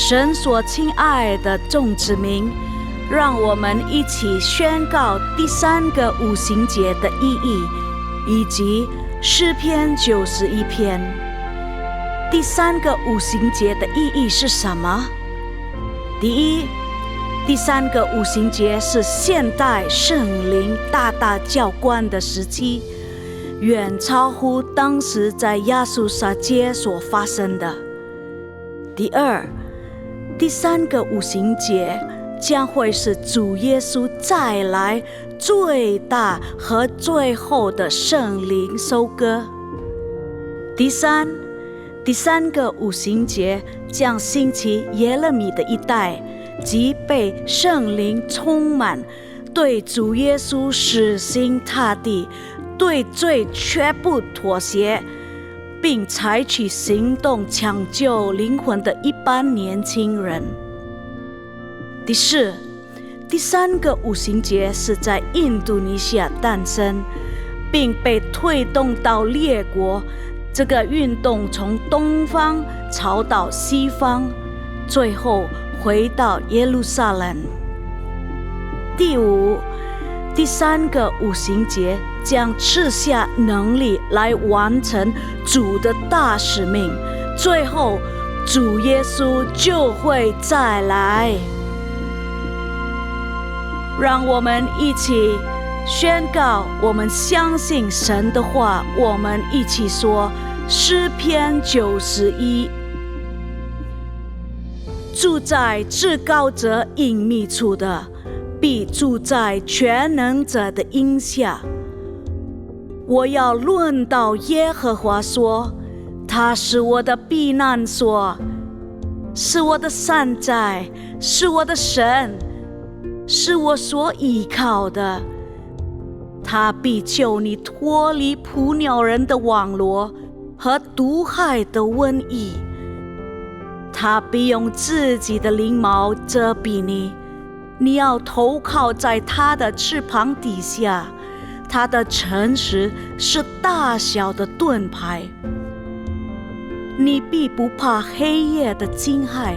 神所亲爱的众子民，让我们一起宣告第3个五旬节的意义，以及诗篇91篇。第3个五旬节的意义是什么？第一，第3个五旬节是现代圣灵大大浇灌的时期，远超乎当时在亚述撒街所发生的。第二，第3个五旬节将会是主耶稣再来最大和最后的圣灵收割。第三个五旬节将兴起耶勒米的一代，即被圣灵充满，对主耶稣死心塌地，对罪绝不妥协，并采取行动抢救灵魂的一般年轻人。第四，第3个五旬节是在印度尼西亚诞生，并被推动到列国。这个运动从东方朝到西方，最后回到耶路撒冷。第五，第3个五旬节将赐下能力来完成主的大使命，最后主耶稣就会再来。让我们一起宣告，我们相信神的话。我们一起说诗篇91：住在至高者隐秘处的，必住在全能者的荫下。我要论到耶和华说，他是我的避难所，是我的山寨，是我的神，是我所依靠的。他必救你脱离捕鸟人的网罗和毒害的瘟疫。他必用自己的翎毛遮蔽你，你要投靠在他的翅膀底下。他的诚实是大小的盾牌。你必不怕黑夜的惊骇，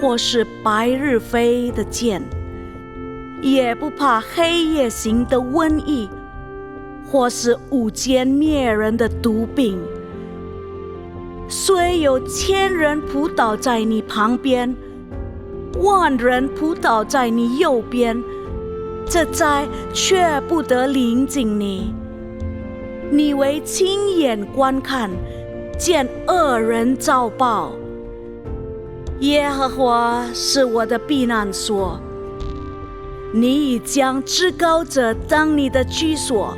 或是白日飞的箭，也不怕黑夜行的瘟疫，或是午间灭人的毒病。虽有1000人扑倒在你旁边，10000人扑倒在你右边，这灾却不得临近你。你为亲眼观看，见恶人遭报。耶和华是我的避难所，你已将至高者当你的居所。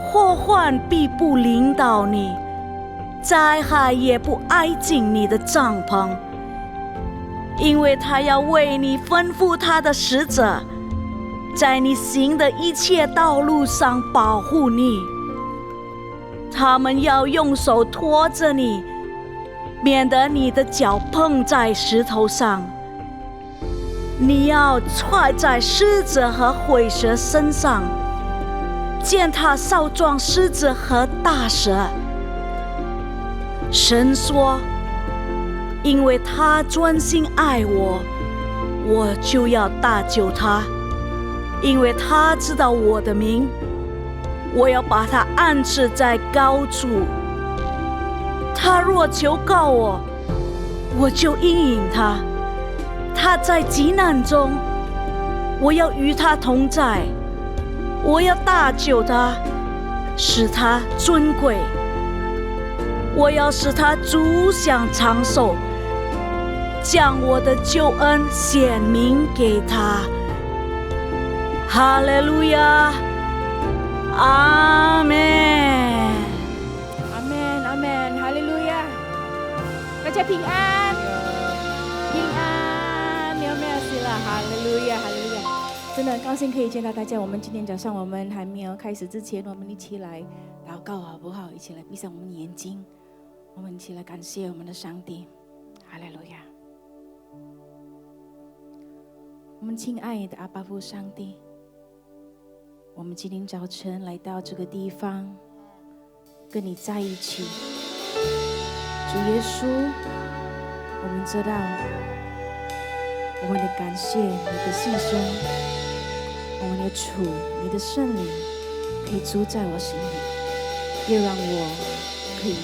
祸患必不临到你，灾害也不挨近你的帐篷，因为他要为你吩咐他的使者，在你行的一切道路上保护你。他们要用手托着你，免得你的脚碰在石头上。你要踹在狮子和虺蛇身上，践踏少壮狮子和大蛇。神说，因为他专心爱我，我就要搭救他。因为他知道我的名，我要把他安置在高处。他若求告我，我就应允他。他在急难中，我要与他同在。我要搭救他，使他尊贵。我要使他足享长寿，将我的救恩显明给他。哈利路亚，阿们，阿们，阿们，哈利路亚！大家平安，平安，喵喵死了，哈利路亚，哈利路亚！真的很高兴可以见到大家。我们今天早上我们还没有开始之前，我们一起来祷告好不好？一起来闭上我们的眼睛，我们一起来感谢我们的上帝，哈利路亚！我们亲爱的阿爸父上帝，我们今天早晨来到这个地方，跟你在一起。主耶稣，我们知道，我们的感谢你的牺牲，我们的主，你的圣灵可以住在我心里，也让我可以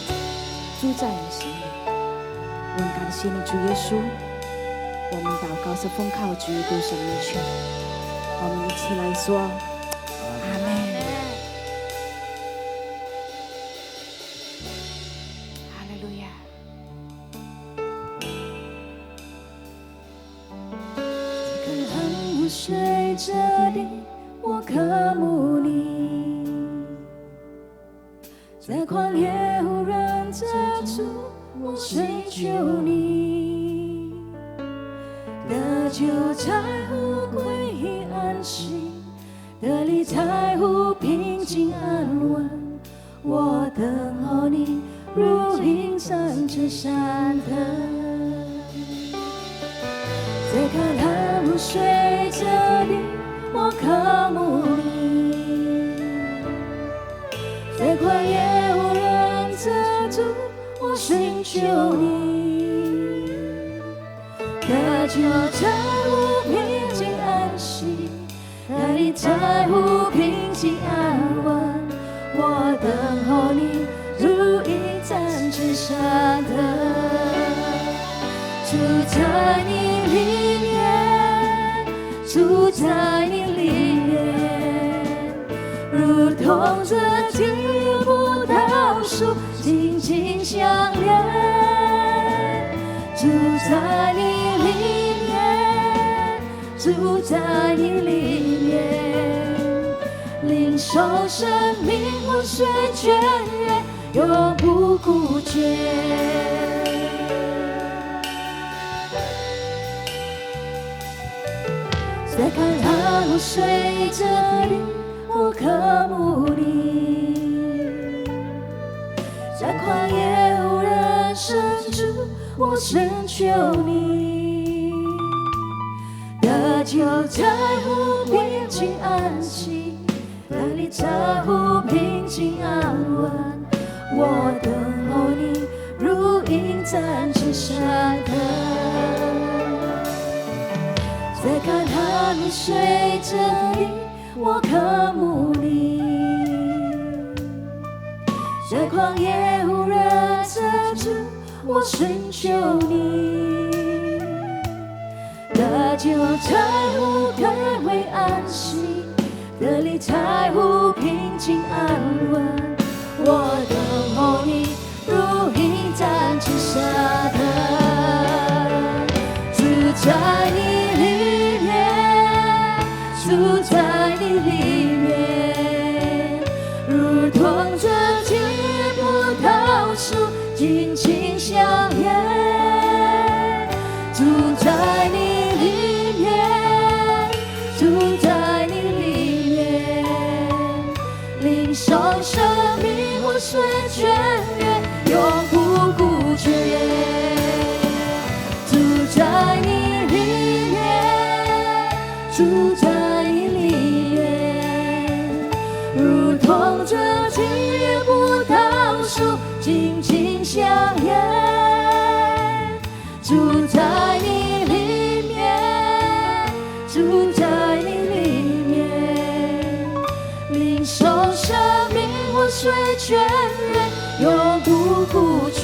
住在你心里。我们感谢你，主耶稣。我们祷告是奉靠主耶稣圣名求，我们一起来说阿们。哈利路亚。在干旱无水之地，我渴慕你；在旷野无人之处，我寻求你。得救在乎归于安息，得力在乎平静安稳。我等候你，如云展翅山腾。在干旱无水之地，我渴慕你；在旷野无人之处，我寻求你。得救在乎平静安息，得力在乎平静安稳。我等候你，如鹰展翅山腾。住在你里面，住在你里面，如同这金葡萄树紧紧相连。住在你里面，住在你里面，领受生命活水泉源，永不枯竭。在干旱无水之地，我渴慕你；在旷野无人深处，我寻求你。得救在乎平静安息，得力在乎平静安稳。我等候你，如鹰展翅山腾。在干旱无水之地，我渴慕你；在旷野无人之处，我寻求你。得救在乎归回安息，得力在乎平静安稳。我等候你，如鹰展翅山腾。住在你里面，住在你里面，如同这金葡萄树紧紧相连。住在你里面，住在你里面，领受生命活水泉源，永不枯竭。住在你里面，住在你里面，如同这金葡萄树紧紧相连。住在你里面，住在你里面，领受生命活水泉源，永不枯竭。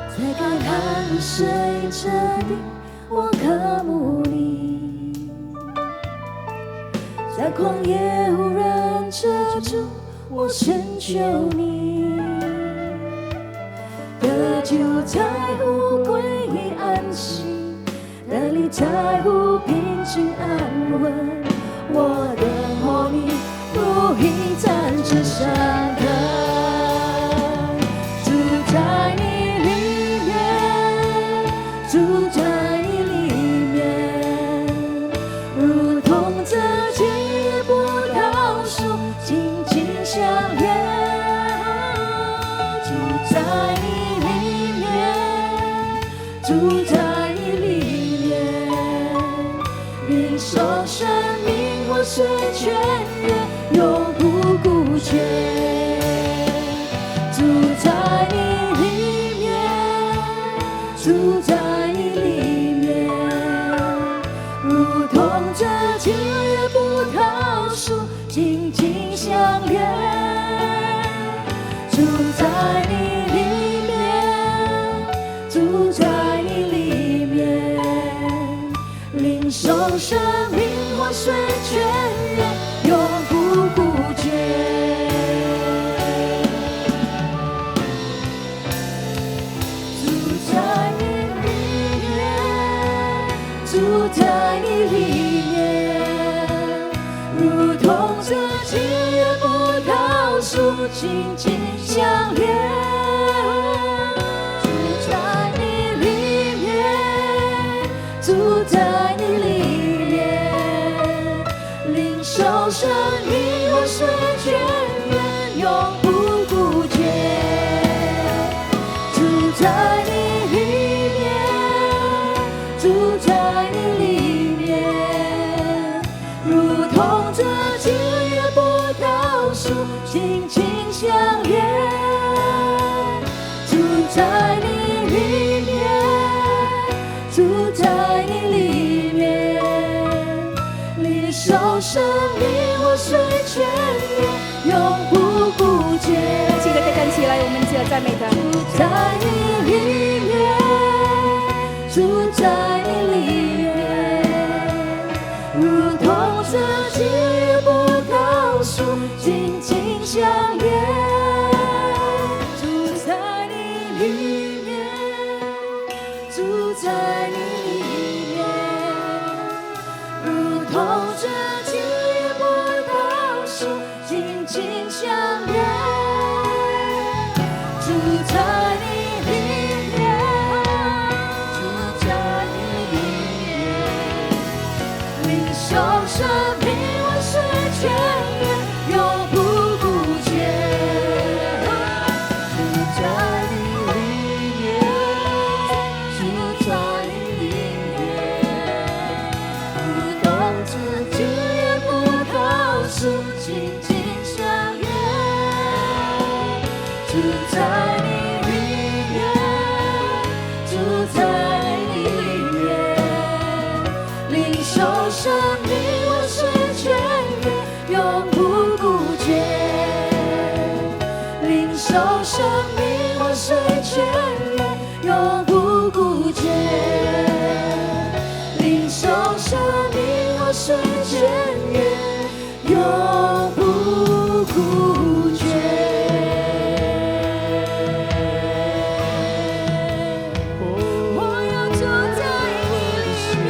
在干旱无水之地，我渴慕你；在旷野无人之处，我寻求你。得救在乎归于安息，得力在乎平静安稳。我等候你，如鹰展翅山腾。住在你里面，住在你里面，如同这金葡萄树紧紧相连。住在你里面，住在你里面，领受生命活水泉源，永不枯竭。生命活水泉源，永不枯竭。住在你里面，住在你里面，如同这七月葡萄树紧紧相连。住在你里面，住在你里面，领受生命活水泉源，永不枯竭。住在你里面，住在你里面，如同这七月葡萄树紧紧相连。住在你里面，住在你里面，领受生命活水泉源，永不枯竭。记得再站起来，我们一起来赞美他。住在你里面，住在你里面，如同这七月葡萄树紧紧相连。住在你里面，住在你里面，如同这七月葡萄树紧紧相连。住在你里面，住在你里面，领受生命活水泉源，永不枯竭。住在你里面，住在你里面，如同这七月葡萄树紧紧相连。住在你里面，住在你里面，领受生命活水泉源，永不枯竭。领受生命活水泉源，永不枯竭。领受生命活水泉源，永不枯竭。我要住在你里面。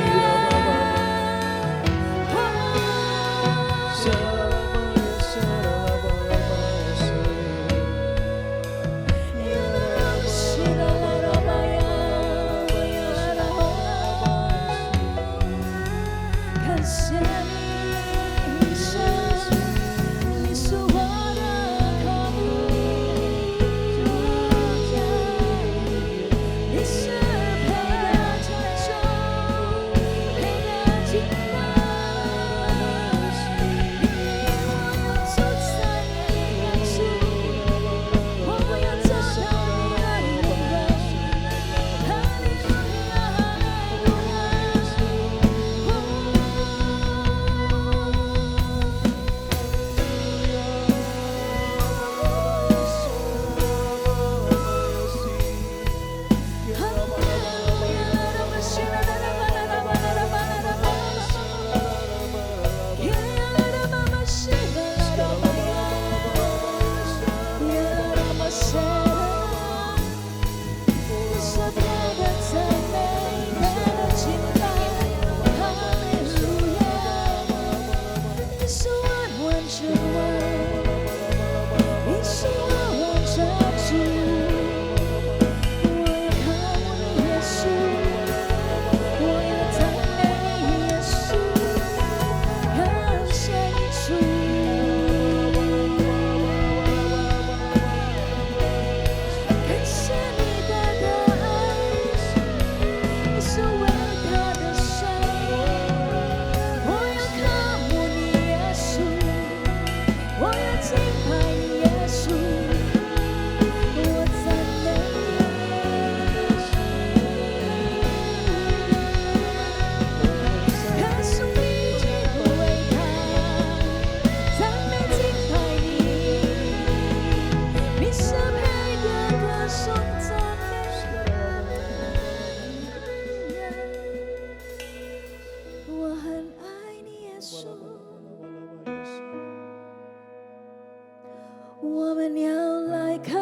我们要来靠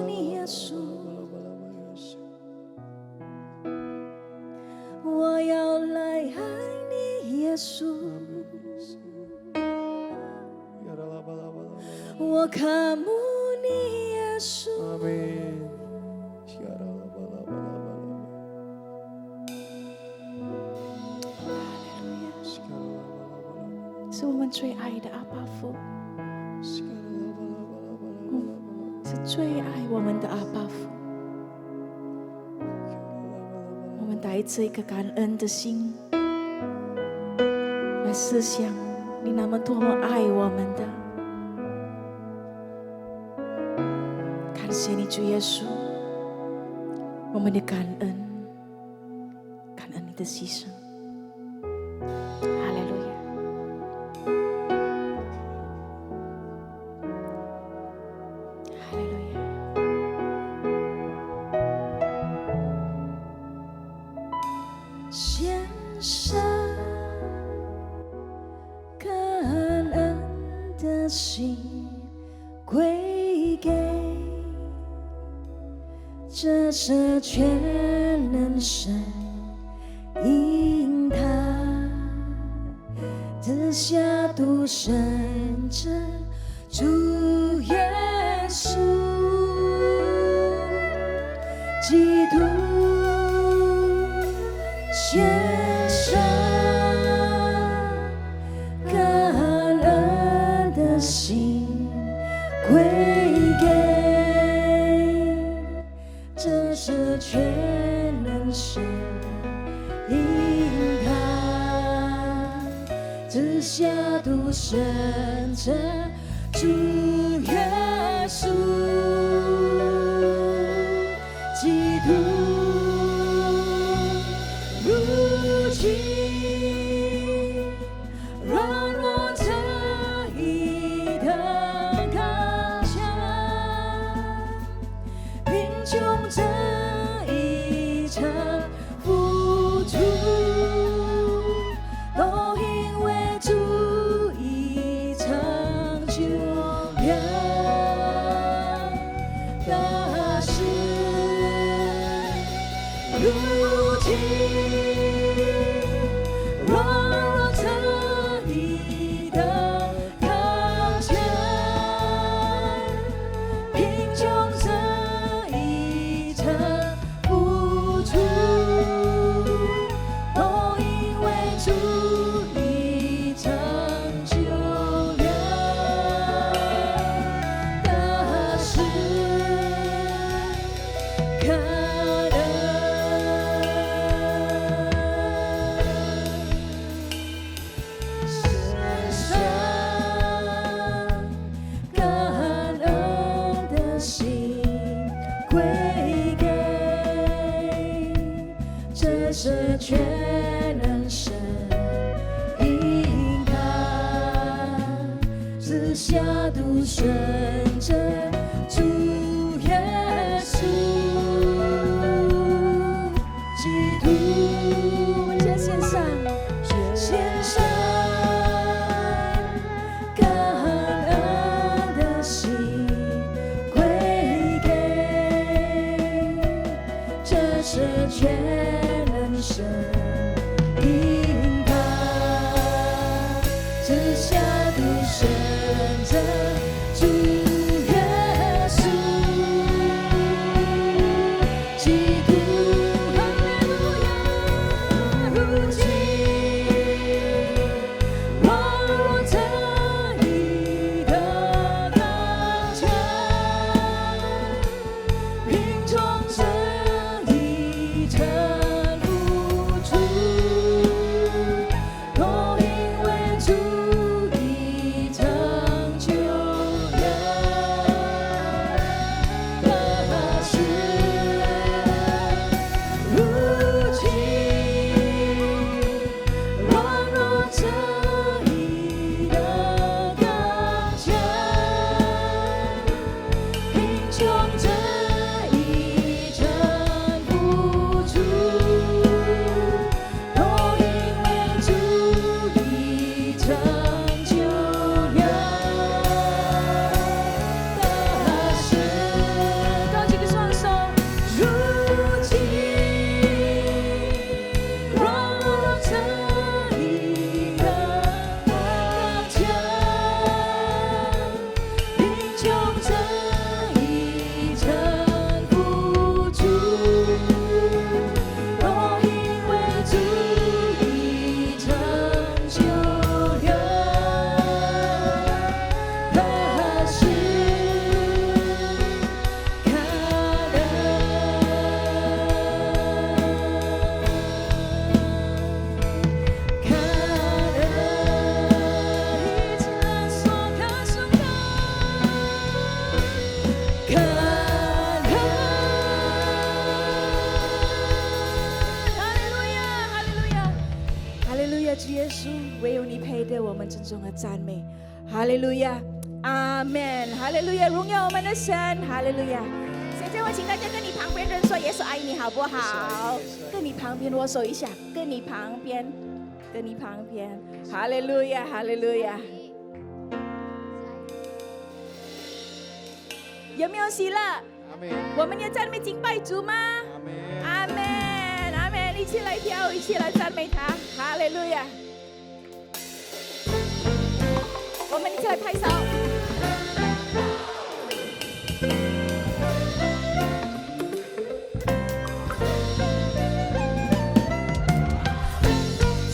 你耶稣，我要来爱你耶稣，我渴慕你耶稣。阿门。是我们最爱的阿爸父，是最爱我们的阿爸父。我们带着一个感恩的心来思想你那么多么爱我们的。感谢你主耶稣，我们的感恩，感恩你的牺牲。哈利路亚。哈利路亚。献上感恩的心归给这赦全能神，因他赐下独生者主耶稣基督，献上感恩的心归给这赦全能神，因他赐下独生者主耶稣基督，如今软弱这一的刚强，贫穷这一场付出，都因为主已成就了大事。如今软弱这一的刚强，贫穷这一场付出，都因为主已成就了大事。感恩，献上感恩的心归给这赦全能神，因他赐下独生者主耶稣基督，我们将献上感恩的心归给这赦全能神，因他赐下独生者主耶稣基督，哈利路亚。如今软弱这一的刚强，贫穷这一场稣，唯有你配得我们真正的赞美。哈利路亚，阿门，哈利路亚，荣耀我们的神，哈利路亚。现在我请大家跟你旁边人说耶稣爱你，好不好？跟你旁边握手一下，跟你旁边，哈利路亚，哈利路亚。有没有喜乐？我们要赞美敬拜主吗？阿门，阿门！一起来跳，一起来赞美他，哈利路亚！我们一起来拍手。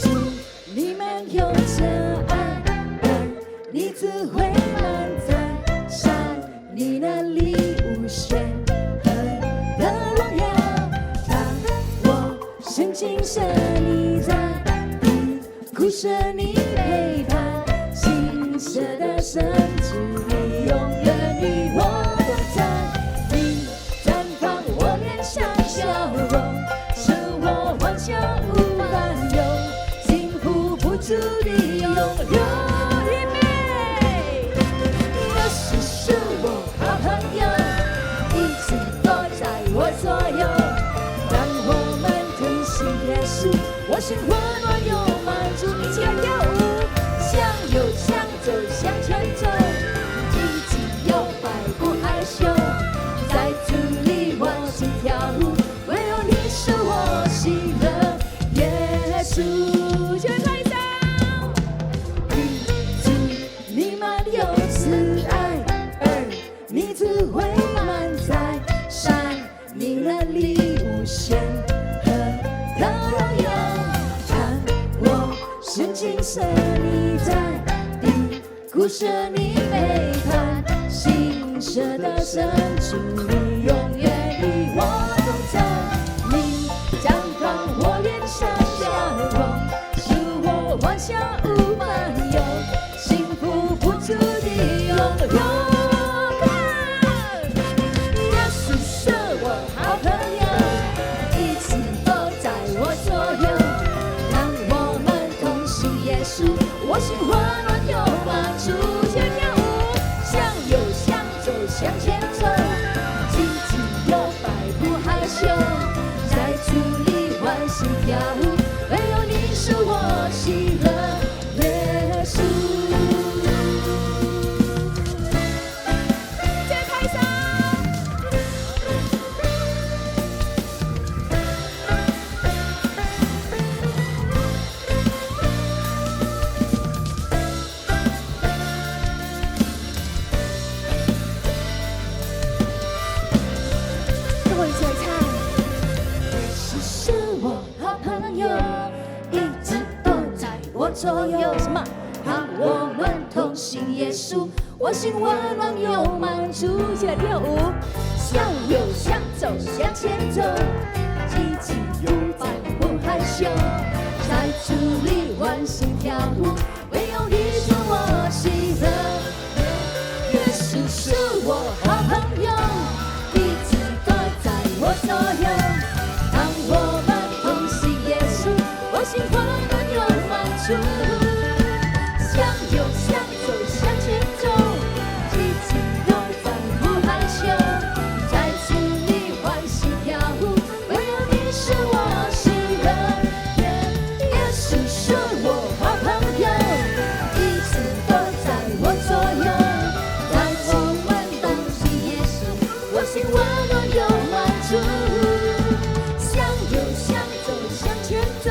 主，你们有着爱，而你只会满载山，你能力无限和的荣耀。当我深情深你在地，苦舍你陪伴，心舍的神之力，永远与我同在。你绽放我脸上笑容，使我欢笑无烦忧，幸福不足的拥有。耶稣是我好朋友，一直都在我左右。当我们同行耶稣，我心温暖又满足。一起来跳舞，向右向左向前走，积极摇摆不害羞，在主里我心跳舞，唯有你是我喜乐。耶稣，一起来拍手。主，你满有慈爱，而你只会满载山，你能力无限和的荣耀。看我深情深你在地，苦舍你背叛，心舍的神主你永远与我同在。你绽放我脸上笑容，使我欢笑无烦忧，幸福不足的拥有。耶稣是我好朋友，一直都在我左右。当我们同行耶稣，我心温暖又满足。先跳舞，向右向左向前走，积极摇摆不害羞，在主里欢喜跳舞，唯有你是我喜乐。耶稣，再拍手。跟我一起来唱。耶稣是我好朋友，一直都在我左右。什么？当我们同行耶稣，我心温暖又满足。一起来跳舞，向右向左向前走，积极摇摆不害羞，在主里欢喜跳舞，唯有你是我喜乐。耶稣是我好朋友，一直都在我左右。当我们同行耶稣，我心温暖又满足。向右向左向前走，积极摇摆不害羞，在主里欢喜跳舞，唯有你是我喜乐。耶稣是我好朋友，一直都在我左右。当我们同行耶稣，我心温暖又满足。向右向左向前走，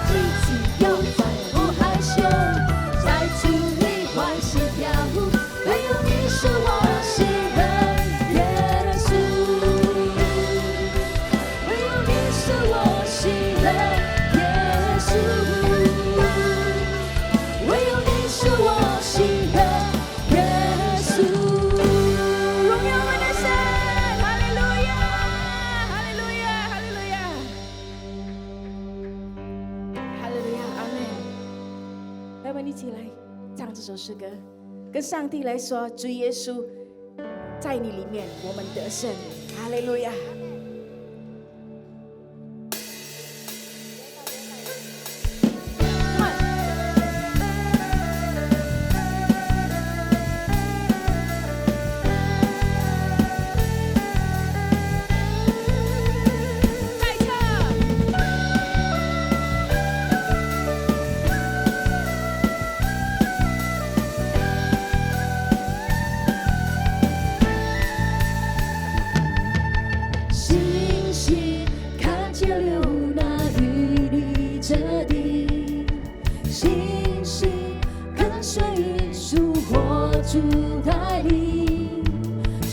积极摇摆不害羞，在主里欢喜跳舞，唯有你是我喜乐。耶稣，唯有你是我喜乐。耶稣，唯有你是我喜乐。耶稣，荣耀我们的神，哈利路亚，哈利路亚，哈利路亚，哈利路亚，阿门。来，我们一起来唱这首诗歌，跟上帝来说，主耶稣，在你里面我们得胜，哈利路亚。Come on.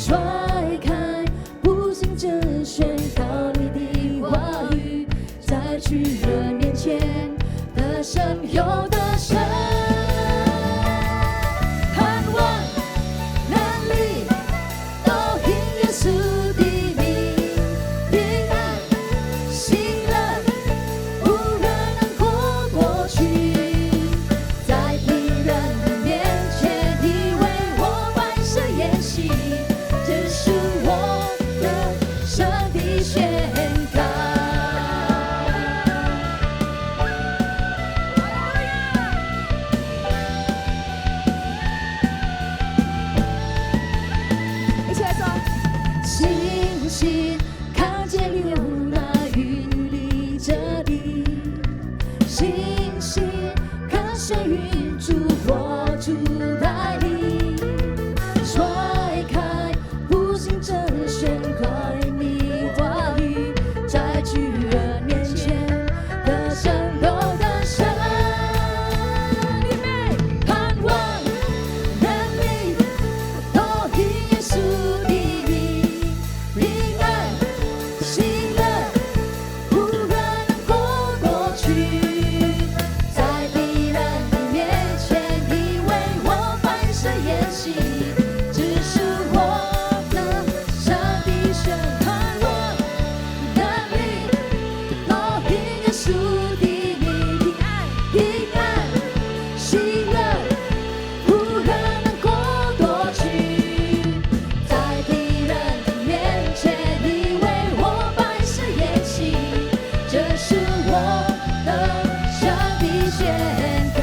甩开不信真宣告你的话语，在巨人面前得胜又得胜。盼望能力都因耶稣的名，平安喜乐无人能过去，在敌人面前你为我摆设筵席，这是我的胜的宣告。一起来说，星星看见流那云里着地，星星看水云主火主带领，甩开不信真宣告你话语，在巨人面前得胜又得胜。盼望能力都因耶稣的名，平安喜乐无人能过去，在敌人的面前你为我摆设筵席，这是我的胜的宣告。盼望能力都因耶稣的名，平安喜乐无人能过去，在敌人的面前你为我摆设筵席，这是我的胜的宣告。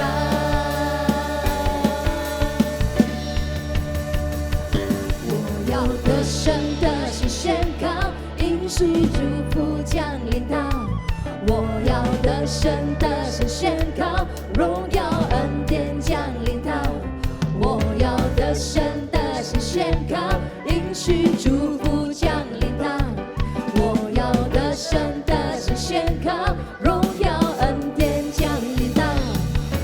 我要得胜的是宣告，应许祝福降临到。我要得胜的是宣告，荣耀恩典降临到。我要得胜的是宣告，应许祝福降临到。我要得胜的是宣告，荣耀恩典降临到。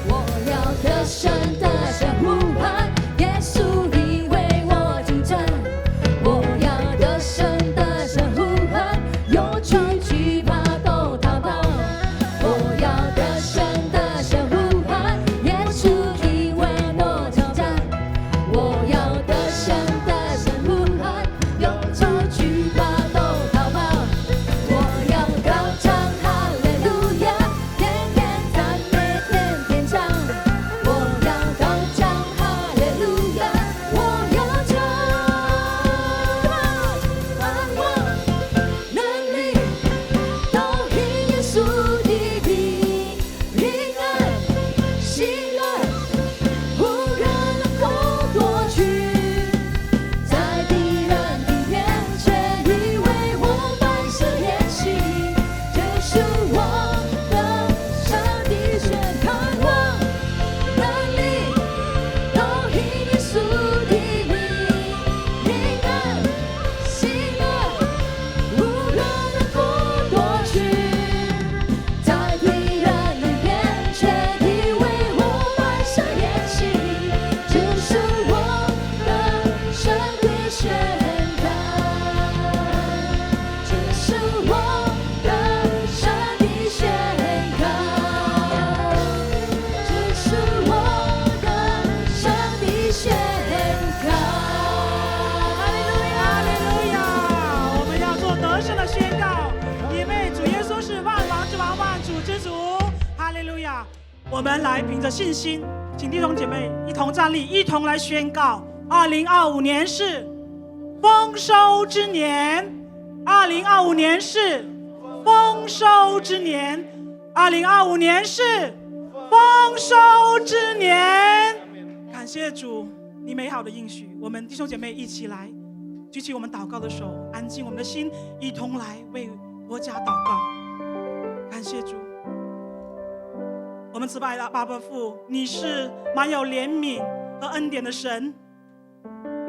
我要得胜的是呼喊，耶稣你为我征战。我要得胜的是呼喊，有惧惧怕都逃跑。我要得胜的是呼喊，耶稣你为我征战。我要得胜的是呼喊，有惧惧怕都逃跑。我要高唱哈利路亚，天天赞美天天唱。我要高唱哈利路亚，我要唱。盼望能力都因耶稣的名，平安喜乐无人能过去，在敌人的面前你为我摆设筵席，这是我的胜的宣告。盼望能力都因耶稣的名，平安喜乐无人能过去，在敌人的面前你为我摆设筵席，这是我的胜的宣告，这是我的胜的宣告，这是我的胜的宣告。哈利路亚，哈利路亚！我们要做得胜的宣告，因为主耶稣是万王之王，万主之主。哈利路亚！我们来凭着信心，请弟兄姐妹一同站立，一同来宣告：2025年是丰收之年，2025年是丰收之年，2025年是丰收之年。感谢主，你美好的应许。我们弟兄姐妹一起来举起我们祷告的手，安静我们的心，一同来为国家祷告。感谢主，我们慈爱的爸爸父，你是满有怜悯和恩典的神，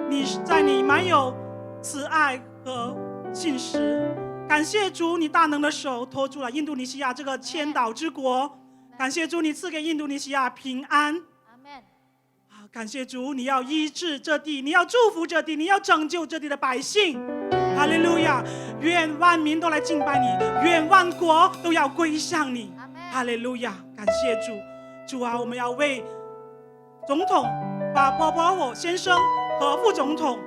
你满有慈爱和信实。感谢主，你大能的手托住了印度尼西亚这个千岛之国。感谢主，你赐给印度尼西亚平安。感谢主，你要医治这地，你要祝福这地，你要拯救这地的百姓。哈利路亚！愿万民都来敬拜你，愿万国都要归向你。哈利路亚！感谢主，主啊，我们要为总统把波波先生和副总统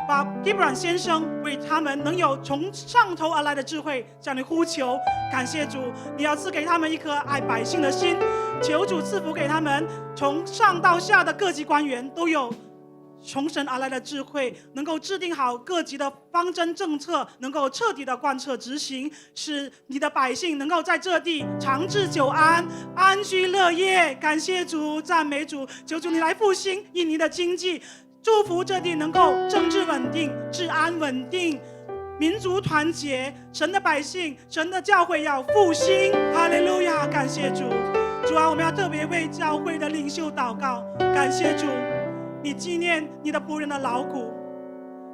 把 Gibran 先生为他们能有从上头而来的智慧这样的呼求。感谢主，你要赐给他们一颗爱百姓的心，求主赐福给他们，从上到下的各级官员都有从神而来的智慧，能够制定好各级的方针政策，能够彻底的贯彻执行，使你的百姓能够在这地长治久安，安居乐业。感谢主，赞美主，求主你来复兴印尼的经济，祝福这地能够政治稳定，治安稳定，民族团结，神的百姓，神的教会要复兴。哈利路亚！感谢主，主啊，我们要特别为教会的领袖祷告。感谢主，你纪念你的仆人的劳苦。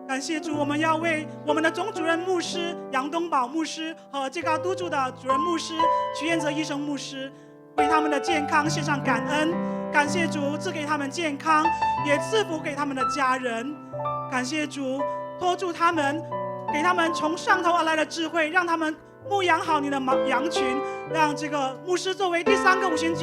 感谢主，我们要为我们的总主任牧师杨东宝牧师和最高督助的主任牧师徐彦泽医生牧师，为他们的健康献上感恩。感谢主赐给他们健康，也赐福给他们的家人。感谢主托住他们，给他们从上头而来的智慧，让他们牧养好你的羊群，让这个牧师作为第3个五旬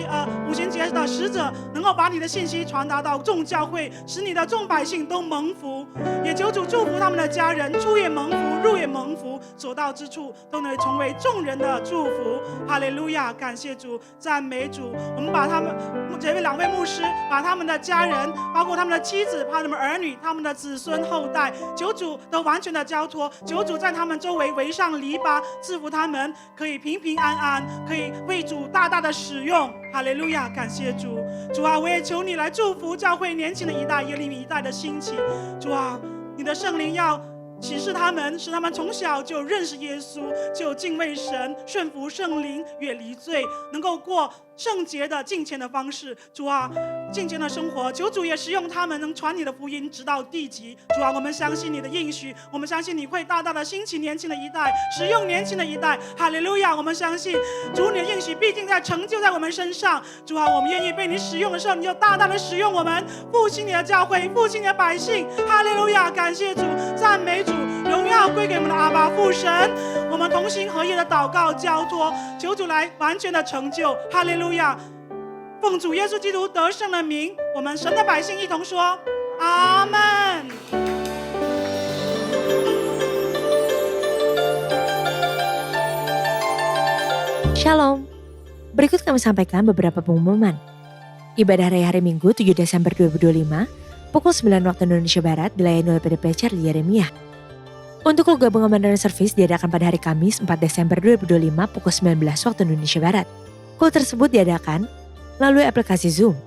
节的使者，能够把你的信息传达到众教会，使你的众百姓都蒙福。也求主祝福他们的家人，出也蒙福，入也蒙福，所到之处都能成为众人的祝福。哈利路亚！感谢主，赞美主。我们把他们这2位牧师，把他们的家人，包括他们的妻子，他们的儿女，他们的子孙后代，求主都完全的交托，求主在他们周围围上篱笆，赐福他们可以平平安安，可以为主大大的使用。哈利路亚！感谢主，主啊，我也求你来祝福教会年轻的一代，耶利米一代的兴起。主啊，你的圣灵要启示他们，使他们从小就认识耶稣，就敬畏神，顺服圣灵，远离罪，能够过圣洁的敬虔的方式。主啊，敬虔的生活，求主也使用他们，能传你的福音直到地极。主啊，我们相信你的应许，我们相信你会大大的兴起年轻的一代，使用年轻的一代。哈利路亚！我们相信主，你的应许必定在成就在我们身上。主啊，我们愿意被你使用的时候，你就大大的使用我们，复兴你的教会，复兴你的百姓。哈利路亚！感谢主，赞美主，荣耀归给我们的阿爸父神。我们同心合一的祷告交托，求主来完全的成就。哈利路亚！奉主耶稣基督得胜的名，我们神的百姓一同说阿们。Shalom. Berikut kami sampaikan beberapa pengumuman. Ibadah Raya hari Minggu 7 Desember 2025 pukul 9 waktu Indonesia Barat dilayani oleh PDP Charlie Yeremia. Untuk keluarga gabungan dan service diadakan pada hari Kamis 4 Desember 2025 pukul 19 waktu Indonesia Barat. Kul tersebut diadakan melalui aplikasi Zoom.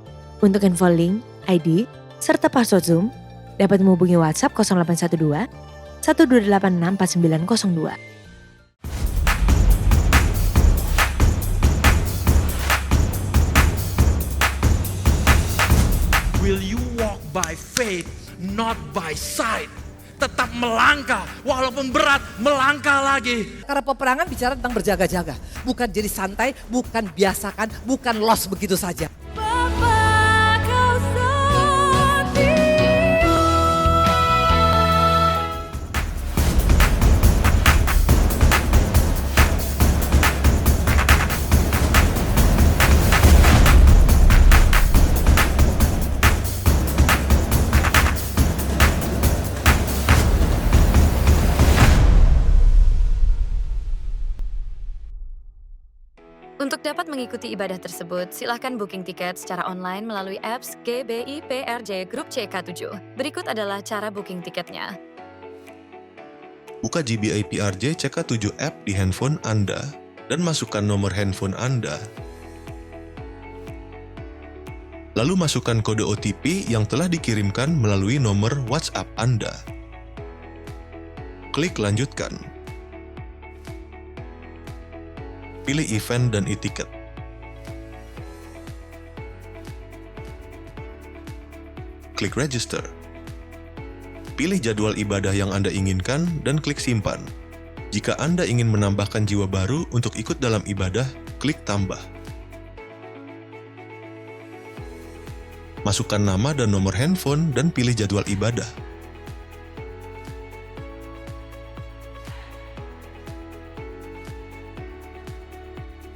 Untuk info link, ID, serta password Zoom dapat menghubungi WhatsApp 0812 1286 4902. Will you walk by faith, not by sight? Tetap melangkah, walaupun berat, melangkah lagi. Karena peperangan bicara tentang berjaga-jaga. Bukan jadi santai, bukan biasakan, bukan loss begitu saja. Untuk dapat mengikuti ibadah tersebut, silakan booking tiket secara online melalui apps GBI PRJ Grup CK7. Berikut adalah cara booking tiketnya. Buka GBI PRJ CK7 app di handphone Anda dan masukkan nomor handphone Anda. Lalu masukkan kode OTP yang telah dikirimkan melalui nomor WhatsApp Anda. Klik lanjutkan. Pilih event dan e-tiket. Klik register. Pilih jadwal ibadah yang Anda inginkan dan klik simpan. Jika Anda ingin menambahkan jiwa baru untuk ikut dalam ibadah, klik tambah. Masukkan nama dan nomor handphone dan pilih jadwal ibadah.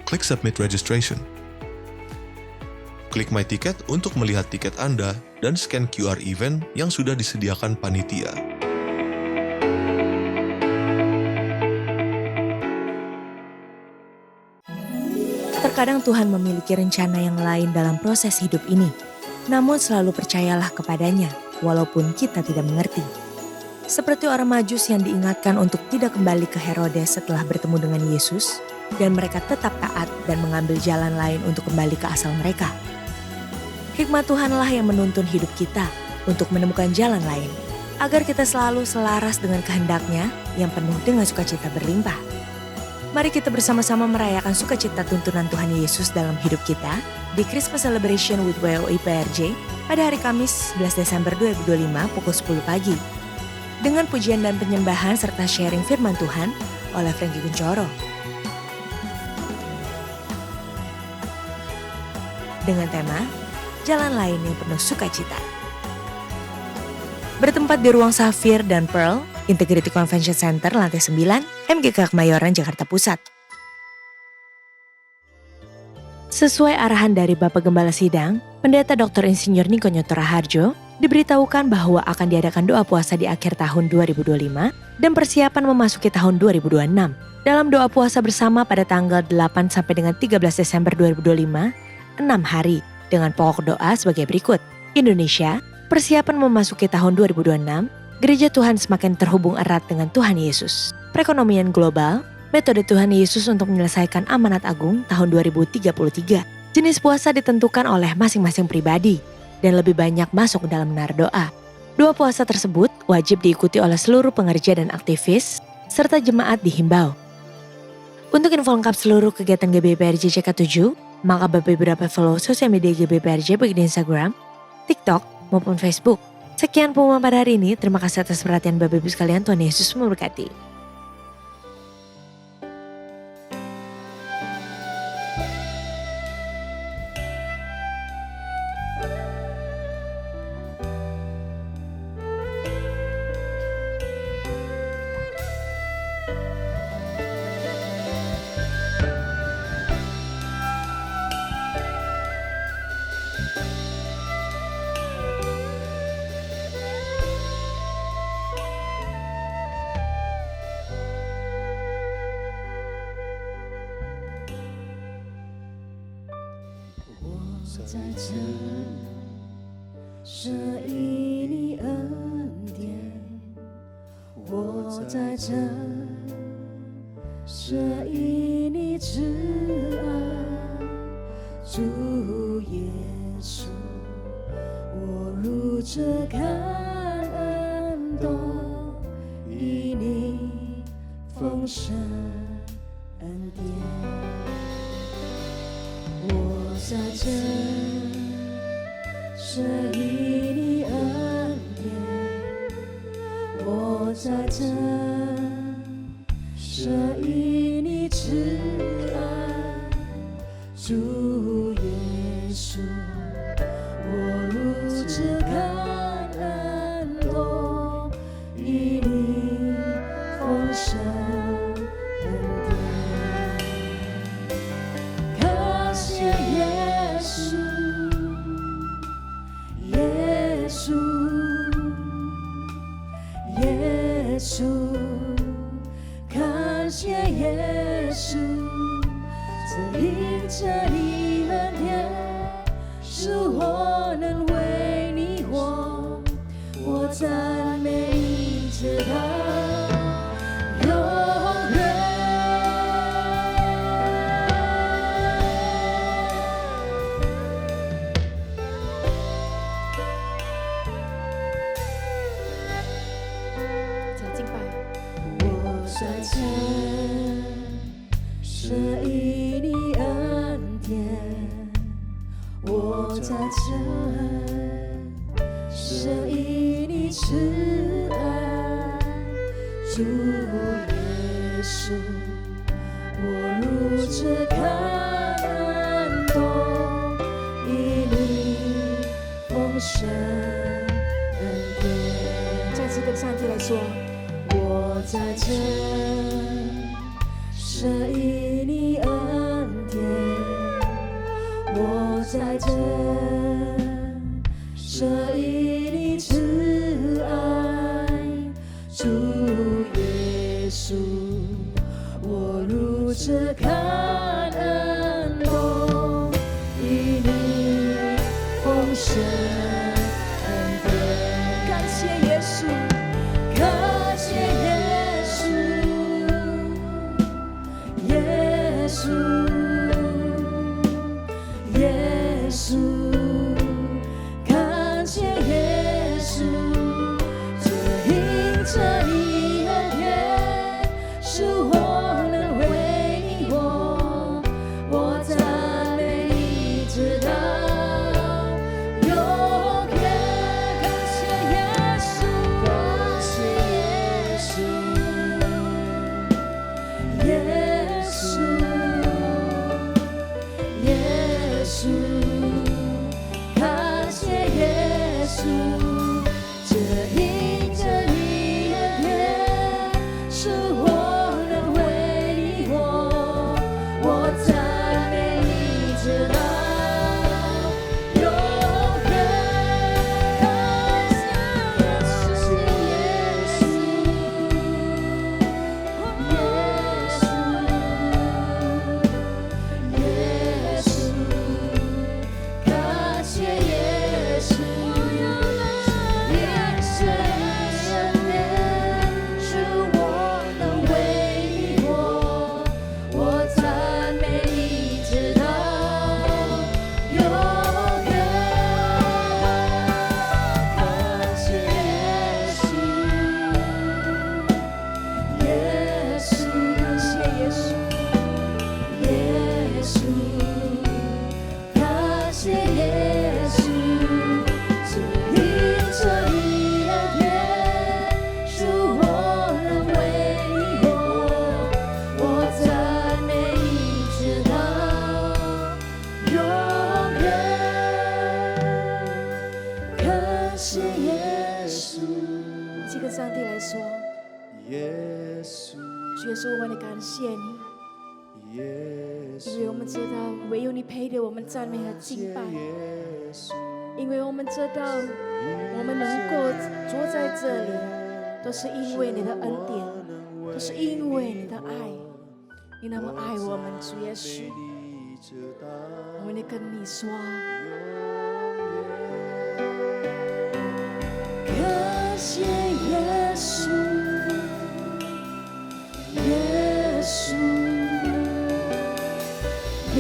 Klik Submit Registration. Klik My Ticket untuk melihat tiket Anda dan scan QR event yang sudah disediakan panitia. Terkadang Tuhan memiliki rencana yang lain dalam proses hidup ini. Namun selalu percayalah kepadanya, walaupun kita tidak mengerti. Seperti orang Majus yang diingatkan untuk tidak kembali ke Herodes setelah bertemu dengan Yesus, dan mereka tetap taat dan mengambil jalan lain untuk kembali ke asal mereka. Hikmat Tuhanlah yang menuntun hidup kita untuk menemukan jalan lain, agar kita selalu selaras dengan kehendaknya yang penuh dengan sukacita berlimpah. Mari kita bersama-sama merayakan sukacita tuntunan Tuhan Yesus dalam hidup kita di Christmas Celebration with WOI PRJ pada hari Kamis 11 Desember 2025 pukul 10 pagi. Dengan pujian dan penyembahan serta sharing firman Tuhan oleh Frankie Kuncoro. Dengan tema Jalan Lain yang Penuh Sukacita. Bertempat di Ruang Safir dan Pearl, Integrity Convention Center, lantai 9, MGK Kemayoran, Jakarta Pusat. Sesuai arahan dari Bapak Gembala Sidang, Pendeta Dr. Insinyur Niko Nyoto Raharjo, diberitahukan bahwa akan diadakan doa puasa di akhir tahun 2025 dan persiapan memasuki tahun 2026. Dalam doa puasa bersama pada tanggal 8 sampai dengan 13 Desember 2025, 6 hari dengan pokok doa sebagai berikut. Indonesia, persiapan memasuki tahun 2026, Gereja Tuhan semakin terhubung erat dengan Tuhan Yesus. Perekonomian global, metode Tuhan Yesus untuk menyelesaikan amanat agung tahun 2033. Jenis puasa ditentukan oleh masing-masing pribadi dan lebih banyak masuk dalam menara doa. Doa puasa tersebut wajib diikuti oleh seluruh pengerja dan aktivis serta jemaat dihimbau. Untuk info lengkap seluruh kegiatan GBIPRJ CK7, maka Bapak beberapa follow sosial media GBIPRJ baik di Instagram, TikTok, maupun Facebook. Sekian pengumuman pada hari ini. Terima kasih atas perhatian Bapak Ibu sekalian. Tuhan Yesus memberkati. 盛恩典。再次跟上帝来说，我在这舍以你恩典，我在这舍以你慈爱，主耶稣，我如这感恩梦，以你丰盛恩典。感谢耶稣，感谢耶稣，耶稣，耶稣，感谢耶稣，这因着你恩典，使我能为你活，我赞美你直到永远。感谢耶稣，感谢耶稣，耶稣，耶稣，感谢耶稣，这因着你恩典，使我能为你活，我赞美你直到永远。感谢耶稣，耶稣，感谢耶稣，因着你恩典，使我能为你活，我赞美你直到永远。感谢耶稣，耶稣，感谢耶稣，耶稣，感谢耶稣，只因着你恩典，使我能为你活，我赞美你直到永远。感谢耶稣，一起跟上帝来说，耶稣，主耶稣，我们的感谢你，耶因为我们知道唯有你配得我们赞美和敬拜，因为我们知道我们能够坐在这里，都是因为你的恩典，都是因为你的爱，你那么爱我们，主耶稣，我们要跟你说，感谢耶稣，耶稣，耶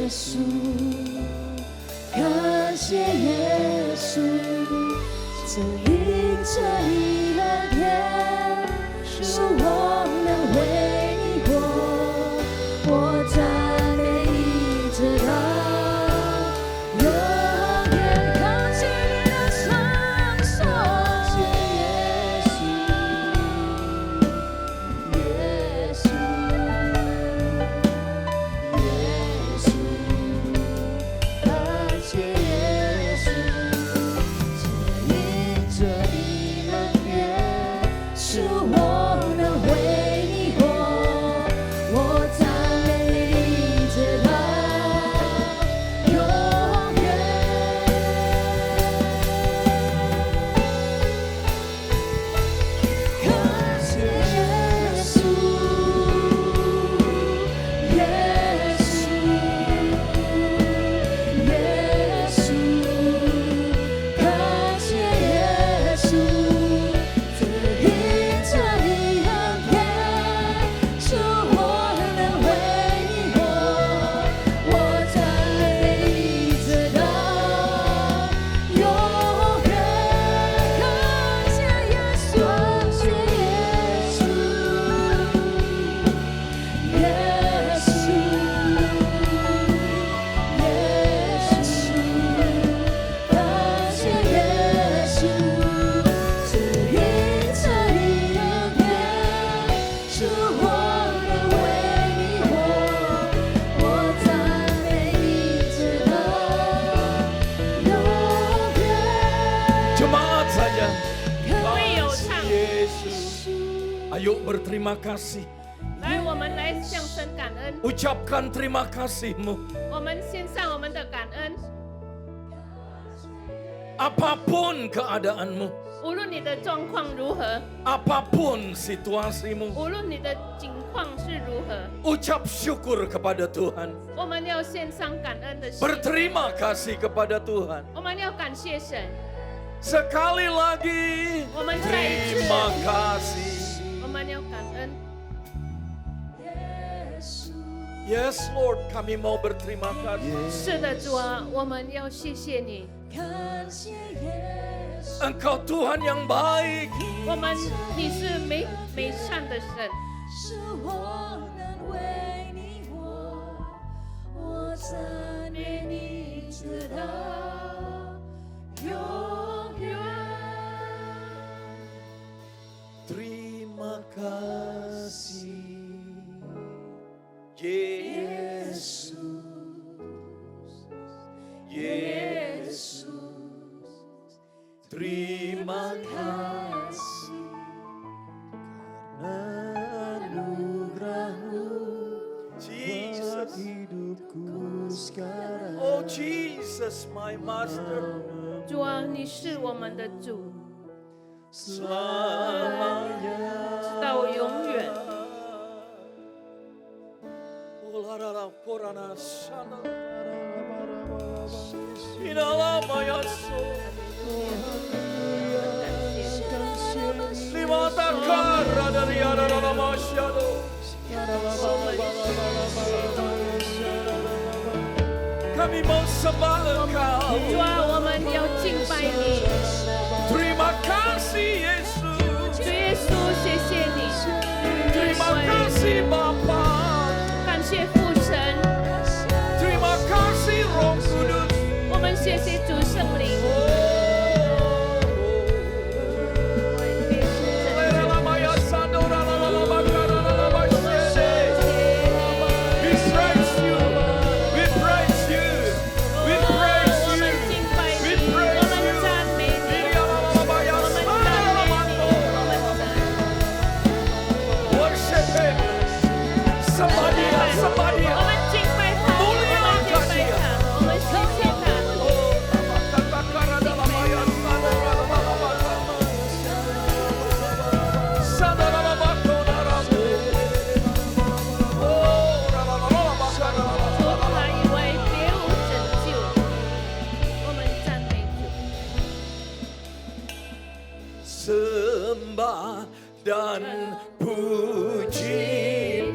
稣，感谢耶稣，这因着你恩典，使我能为你活，我赞美你直到永远。靠近你的双手，耶稣，耶稣，耶稣，感谢耶稣，这因着你恩典，使我能为你活，我赞美你直到永远。感谢耶稣，耶稣，耶稣，感谢耶稣，这因着 Ayo berterima kasih. 来，我们来向神感恩， Ucapkan terima kasihmu. 我们献上我们的感恩。 Apapun keadaanmu, 无论你的状况如何， apapun situasimu, 无论你的境况是如何， ucap syukur kepada Tuhan. 我们要献上感恩的心， Berterima kasih kepada Tuhan. 我们要感谢神。 Sekali lagi, 我们再一次， terima kasih. 我们要感恩。 Yes Lord, kami mau berterima kasih. 是的，主啊，我们要谢谢你， Engkau Tuhan yang baik. 我们你是美善的神， 是我能为你活，我赞美你直到永远。 Terima kasih, Yesus. Yesus. Terima kasih karena anugerah-Mu, Jesus. Oh Jesus, my Master. 主啊，你是我们的主， Selamanya. 直到永远。 Olarara korana shana. Inalamaya so. Lima takara dari arara masyado. Kami mau sembah Engkau. 主啊，我们要敬拜你， Terima kasih Yesus. 主耶稣，谢谢你， Terima kasih Bapa. 感谢父神， Terima kasih Roh Kudus. 我们谢谢主圣灵。 Lerelamaya sandora lalala karana bashede. We praise you. We praise you. We praise 我们 you. 敬拜 We 你，我 praise 们 you. 赞美你， Irialalabaya 我们赞美你， sandaralamando. 我们赞美你。 Worship Him. Sembah Dia, sembah 我 Dia. 们敬拜他，我们敬拜他，我们谢谢他。 Oh, kata-kara dalamaya sandora lalala sandora kodaramu. Oh, lalala 除他以外，别无拯救。我们赞美主。 Sembah dan puji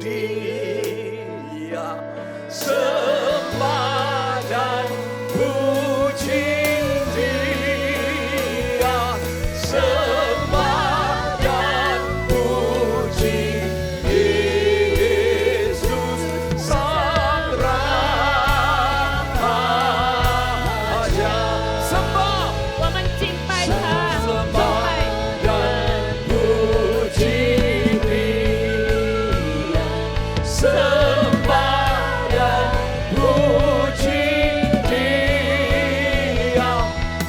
Dia, sembah dan puji Dia, sembah dan puji Yesus Sang Raja. Sembah 我们敬拜他，敬 sembah 拜。 dan puji Dia,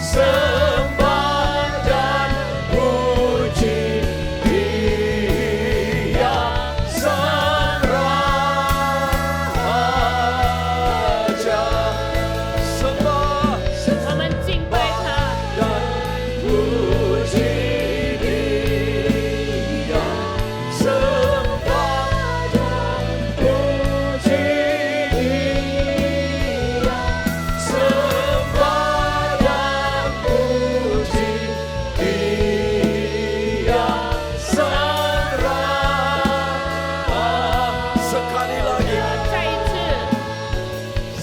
sembah dan puji Dia, sembah dan puji Dia, Sang Raja. Sembah 我们敬拜他， dan puji Dia, sembah dan puji Dia, sembah dan puji Dia, Sang Raja. Sekali lagi. 再一次。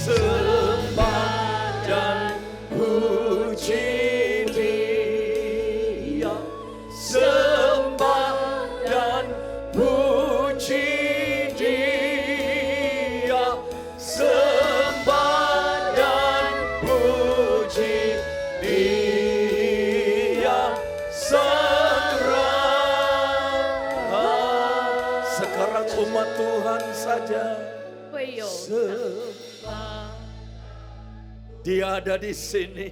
Sembah dan puji Dia, sembah dan puji Dia, sembah dan puji Dia, Sang Raja. Sekarang umat Tuhan saja 会有 Dia ada di sini.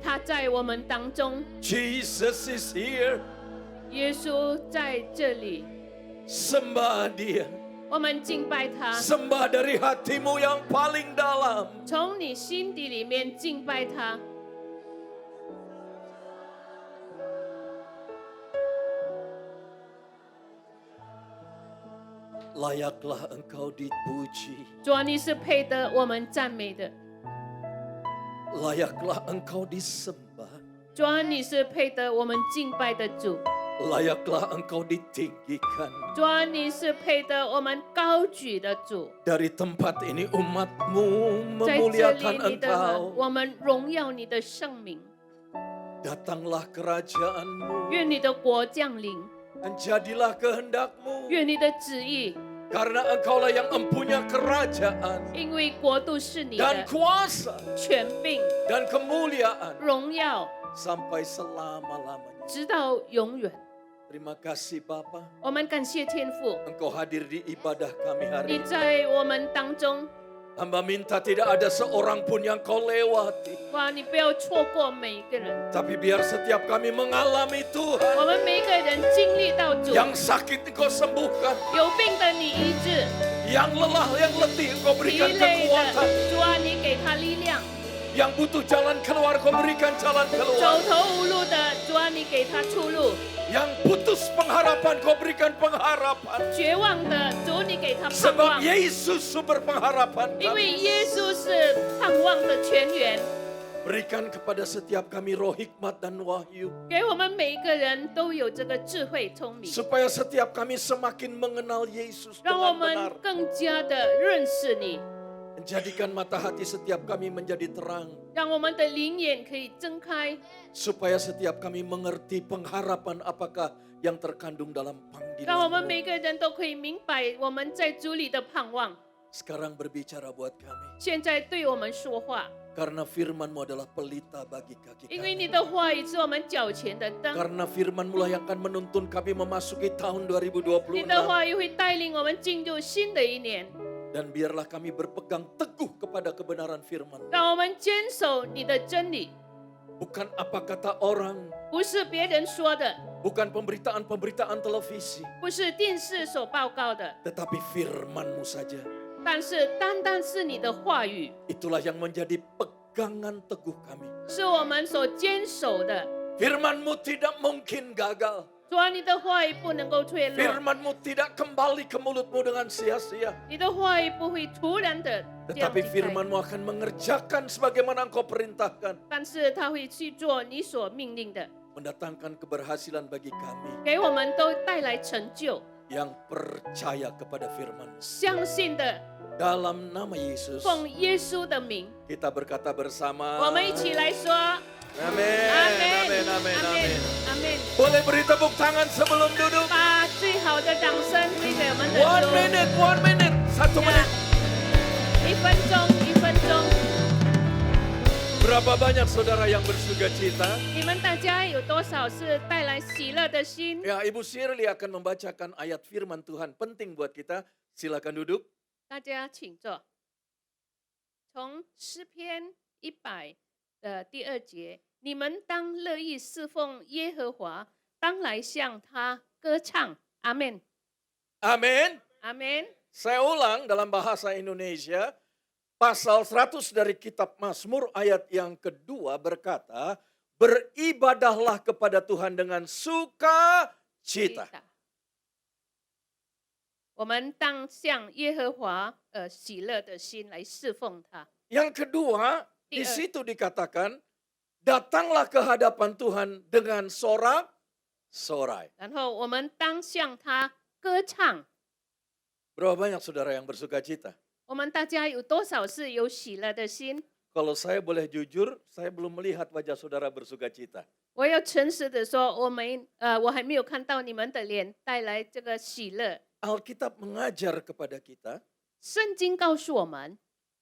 他在我们当中， Jesus is here. 耶稣在这里， Sembah dia. 我们敬拜他， Sembah dari hatimu yang paling dalam. 从你心底里面敬拜他。 Layaklah engkau dipuji. 主啊，你是配得我们赞美的。 Layaklah engkau disembah. 主啊，你是配得我们敬拜的主。 Layaklah engkau ditinggikan. 主啊，你是配得我们高举的主。 Dari tempat ini umatmu 在这里， memuliakan 你的 engkau. 我们荣耀你的圣名。 Datanglah kerajaanmu. 愿你的国降临， Dan jadilah kehendakmu. 愿你的旨意， Karena engkaulah yang empunya kerajaan. 因为国度是你 Dan 的， kuasa. 权柄、 Dan kemuliaan. 荣耀， Sampai selama-lamanya. 直到永远。 Terima kasih Bapa. 我们感谢天父， Engkau hadir di ibadah kami hari 你 ini. 在我们当中。 Hamba minta tidak ada seorang pun yang kau lewati. 哇，你不要错过每一个人， Tapi biar setiap kami mengalami 我 Tuhan. 们每一个人经历到主， Yang sakit engkau sembuhkan. 有病的你医治， Yang lelah, yang letih engkau 疲 berikan 累 kekuatan. 的主啊，你给他力量， Yang butuh jalan keluar kau berikan jalan 走 keluar. 投无路的主啊，你给他出路， Yang putus pengharapan kau berikan pengharapan. 绝望的主你给他盼 Sebab 望， Yesus sumber pengharapan 因为 kami. 耶稣是盼望的泉源， Berikan kepada setiap kami roh hikmat dan wahyu. 给我们每一个人都有这个智慧聪明， Supaya setiap kami semakin mengenal Yesus 让我 dengan 们 benar. 更加的认识你， Menjadikan mata hati setiap kami menjadi terang. 让我们的灵眼可以睁开， Supaya setiap kami mengerti pengharapan apakah yang terkandung dalam 让我们每 panggilan. 个人都可以明白我们在主里的盼望。 Sekarang berbicara buat kami. 现在对我们说话， Karena firman-Mu adalah pelita bagi kaki 因为 kami. 你的话语是我们脚前的灯， Karena firman-Mu lah yang akan menuntun kami memasuki tahun 2026. 你的话语会带领我们进入新的一年。 Dan biarlah kami berpegang teguh kepada kebenaran firman. 让我们坚守你的真理， Bukan apa kata orang, 不是别人说的， bukan pemberitaan-pemberitaan televisi, 不是电视所报告的， tetapi firman-Mu saja. 但是单单是你的话语， Itulah yang menjadi pegangan teguh kami. 是我们所坚守的。 Firman-Mu tidak mungkin gagal. 主啊，你的话语不能够退落， Firman-Mu tidak kembali ke mulutmu dengan sia-sia. 你的话语不会突然的这样 Tetapi 离开， firman-Mu akan mengerjakan sebagaimana Engkau perintahkan. 但是他会去做你所命令的， Mendatangkan keberhasilan bagi kami 给我们都带来成就。 yang percaya kepada firman-Mu. 相信的， Dalam nama Yesus, 奉耶稣的名， kita berkata bersama. 我们一起来说。 Amin, 阿门， amin, amin, 阿门 amin.，阿门。 Boleh beri tepuk tangan sebelum duduk. 把最好的掌声归给我们的 One 主。 minute, 1 minute. 1 呀 menit. 1分钟，1分钟。 Berapa banyak saudara yang bersuka cita? 你们大家有多少是带来喜乐的心？ Ya, Ibu Shirley akan membacakan ayat firman Tuhan penting buat kita. Silakan duduk. 大家请坐。从诗篇100的第2节，你们当乐意侍奉耶和华，当来向他歌唱。阿门， Amin. 阿门。 Saya ulang dalam bahasa Indonesia. Pasal 100 dari kitab Mazmur ayat yang kedua berkata, beribadahlah kepada Tuhan dengan sukacita. 我们当向耶和华喜乐的心来侍奉他。 Yang kedua, di situ dikatakan, datanglah ke hadapan Tuhan dengan sorak-sorai. 然后我们当向他歌唱。 Berapa banyak saudara yang bersuka cita? 我们大家有多少是有喜乐的心？ Kalau saya boleh jujur, saya belum melihat wajah saudara bersuka cita. 我要诚实的说，我还没有看到你们的脸带来这个喜乐。 Alkitab mengajar kepada kita 圣经告诉我们，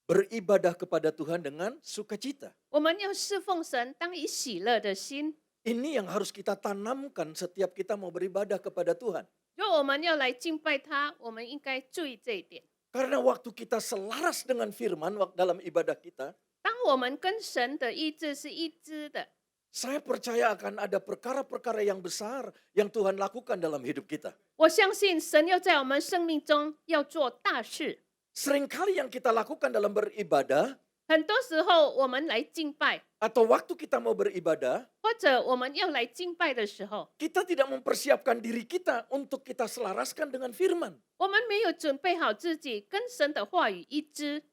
beribadah kepada Tuhan dengan sukacita. 我们要侍奉神，当以喜乐的心。 Ini yang harus kita tanamkan setiap kita mau beribadah kepada Tuhan. 如果我们要来敬拜他，我们应该注意这一点。 Karena waktu kita selaras dengan firman dalam ibadah kita, 当我们跟神的意志是一致的， Saya percaya akan ada perkara-perkara yang besar yang Tuhan lakukan dalam hidup kita. 我相信神要在我们生命中要做大事。 Seringkali yang kita lakukan dalam beribadah 很多时候我们来敬拜， atau waktu kita mau beribadah, 或者我们要来敬拜的时候， kita tidak mempersiapkan diri kita untuk kita selaraskan dengan firman. 我们没有准备好自己跟神的话语一致。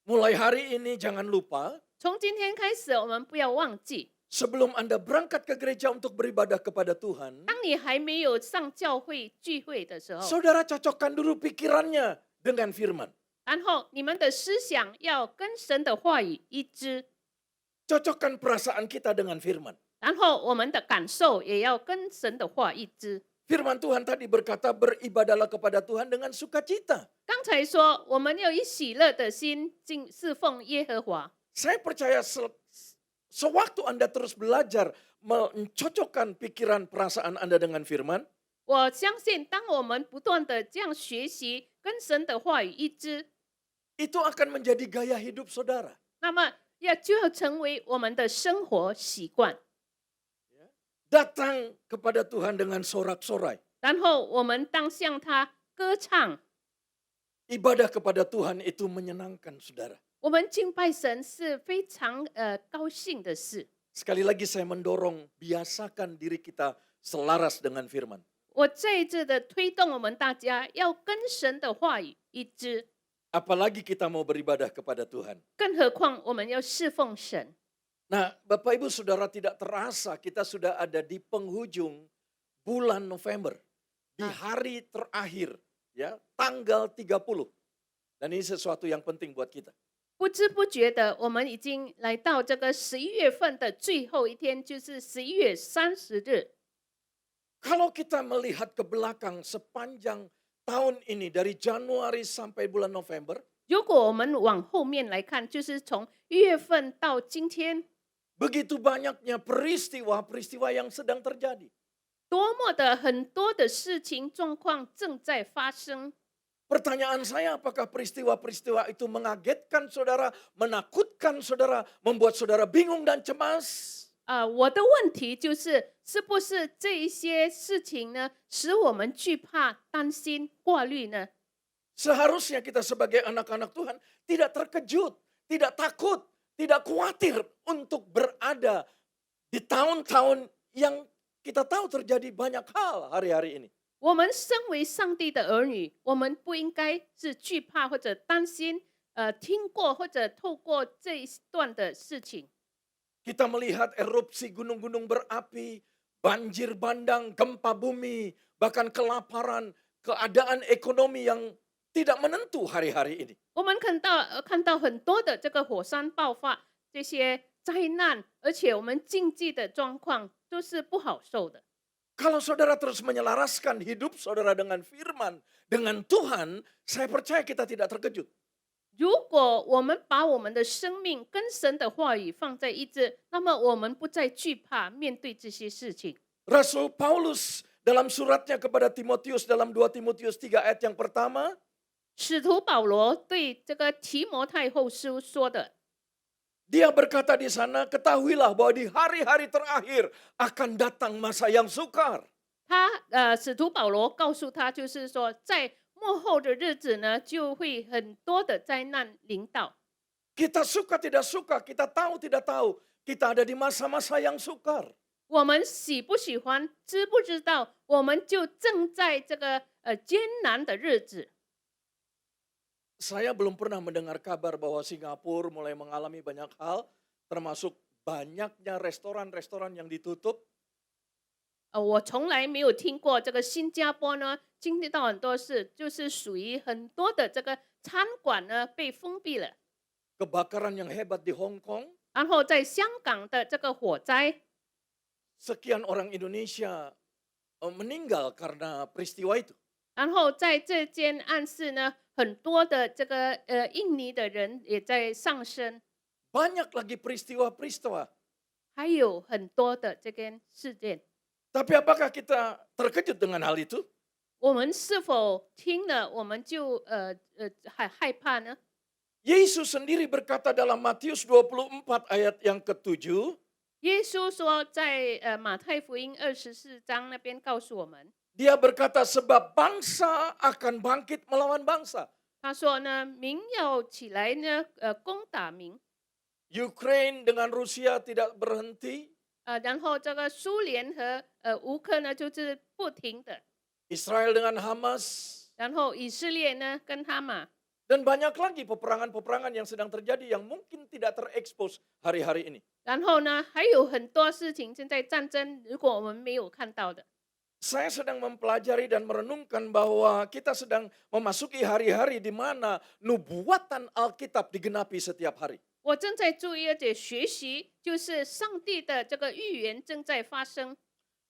Mulai hari ini jangan lupa, 从今天开始，我们不要忘记， sebelum Anda berangkat ke gereja untuk beribadah kepada Tuhan, 当你还没有上教会聚会的时候， saudara cocokkan dulu pikirannya dengan firman. 然后你们的思想要跟神的话语一致， Cocokkan perasaan kita dengan firman. 然后我们的感受也要跟神的话一致。 Firman Tuhan tadi berkata beribadahlah kepada Tuhan dengan sukacita. 刚才说我们要以喜乐的心侍奉耶和华。 Saya percaya sewaktu Anda terus belajar mencocokkan pikiran perasaan Anda dengan firman, 我相信，当我们不断的这样学习，跟神的话语一致， itu akan menjadi gaya hidup saudara. 那么就要成为我们的生活习惯。 Datang kepada Tuhan dengan sorak-sorai. 然后我们当向他歌唱。 Ibadah kepada Tuhan itu menyenangkan saudara. 我们敬拜神是非常高兴的事。 Sekali lagi saya mendorong, biasakan diri kita selaras dengan firman. 我再一次的推动我们大家要跟神的话语一致， Apalagi kita mau beribadah kepada Tuhan. 更何况我们要侍奉神。 Nah, Bapak Ibu Saudara, tidak terasa kita sudah ada di penghujung bulan November. Di hari terakhir, ya, tanggal 30. Dan ini sesuatu yang penting buat kita. 不知不觉的，我们已经来到这个11月份的最后一天，就是11月30日。 Kalau kita melihat ke belakang sepanjang tahun ini, dari Januari sampai bulan November, 如果我们往后面来看，就是从1月份到今天， begitu banyaknya peristiwa-peristiwa yang sedang terjadi. 多么的很多的事情状况正在发生。 Pertanyaan saya, apakah peristiwa-peristiwa itu mengagetkan saudara, menakutkan saudara, membuat saudara bingung dan cemas? 我的问题就是，是不是这一些事情呢，使我们惧怕、担心、挂虑呢？ Seharusnya kita sebagai anak-anak Tuhan tidak terkejut, tidak takut, tidak khawatir untuk berada di tahun-tahun yang kita tahu terjadi banyak hal hari-hari ini. 我们身为上帝的儿女，我们不应该是惧怕或者担心，听过或者透过这一段的事情。 Kita melihat erupsi gunung-gunung berapi, banjir bandang, gempa bumi, bahkan kelaparan, keadaan ekonomi yang tidak menentu hari-hari ini. 我们看到很多的这个火山爆发，这些灾难，而且我们经济的状况都是不好受的。 Kalau saudara terus menyelaraskan hidup saudara dengan firman, dengan Tuhan, saya percaya kita tidak terkejut. 如果我们把我们的生命跟神的话语放在一致，那么我们不再惧怕面对这些事情。 Rasul Paulus dalam suratnya kepada Timotius dalam 2 Timotius 3 ayat yang pertama, 使徒保罗对这个提摩太后书说的， dia berkata di sana, ketahuilah bahwa di hari-hari terakhir akan datang masa yang sukar. 使徒保罗告诉他，就是说，在末后的日子呢，就会很多的灾难临到。 Kita suka tidak suka, kita tahu tidak tahu, kita ada di masa-masa yang sukar. 我们喜不喜欢，知不知道，我们就正在这个艰难的日子。 Saya belum pernah mendengar kabar bahwa Singapura mulai mengalami banyak hal, termasuk banyaknya restoran-restoran yang ditutup. 我从来没有听过这个新加坡呢，经历到很多事，就是属于很多的这个餐馆呢被封闭了。 Kebakaran yang hebat di Hong Kong, 然后在香港的这个火灾， sekian orang Indonesia meninggal karena peristiwa itu. 然后在这件案事呢，很多的这个印尼的人也在上升， Banyak lagi peristiwa-peristiwa. 还有很多的这件事件。 Tapi apakah kita terkejut dengan hal itu? 我们是否听了我们就害怕呢？ Yesus sendiri berkata dalam Matius 24 ayat yang ke-7, 耶稣说在马太福音24章那边告诉我们， Dia berkata sebab bangsa akan bangkit melawan bangsa. 他说呢，民要起来呢，攻打民。 Ukraine dengan Rusia tidak berhenti. 然后这个苏联和乌克呢就是不停的， Israel dengan Hamas. 然后以色列呢跟哈马， Dan banyak lagi peperangan-peperangan yang sedang terjadi yang mungkin tidak terekspos hari-hari ini. 然后呢还有很多事情正在战争，如果我们没有看到的。 Saya sedang mempelajari dan merenungkan bahwa kita sedang memasuki hari-hari di mana nubuatan Alkitab digenapi setiap hari. 我正在注意而且学习，就是上帝的这个预言正在发生。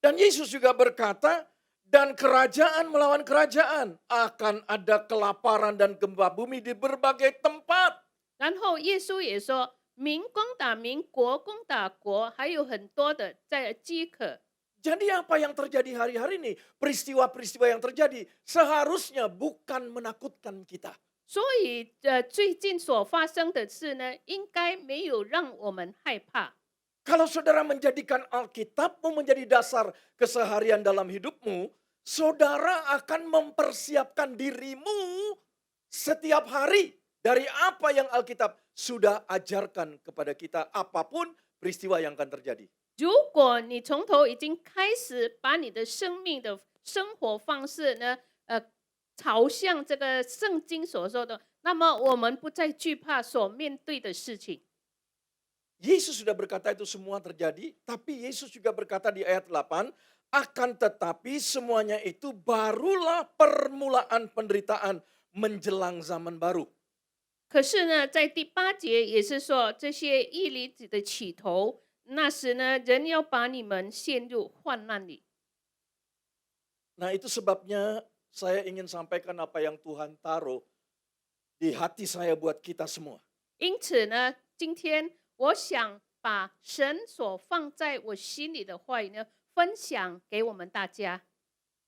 Dan Yesus juga berkata, dan kerajaan melawan kerajaan, akan ada kelaparan dan gempa bumi di berbagai tempat. 然后耶稣也说，民攻打民，国攻打国，还有很多的在饥渴。 Jadi apa yang terjadi hari-hari ini, peristiwa-peristiwa yang terjadi seharusnya bukan menakutkan kita. 所以最近所发生的事呢，应该没有让我们害怕。 Kalau saudara menjadikan Alkitabmu menjadi dasar keseharian dalam hidupmu, saudara akan mempersiapkan dirimu setiap hari dari apa yang Alkitab sudah ajarkan kepada kita, apapun peristiwa yang akan terjadi. 如果你从头已经开始把你的生命的生活方式呢，朝向这个圣经所说的，那么我们不再惧怕所面对的事情。 Yesus sudah berkata itu semua terjadi, tapi Yesus juga berkata di ayat 8, akan tetapi semuanya itu barulah permulaan penderitaan menjelang zaman baru. 可是呢，在第8节也是说，这些义离子的起头，那时呢，人要把你们陷入患难里。 Nah itu sebabnya saya ingin sampaikan apa yang Tuhan taruh di hati saya buat kita semua. 因此呢，今天我想把神所放在我心里的话语呢，分享给我们大家。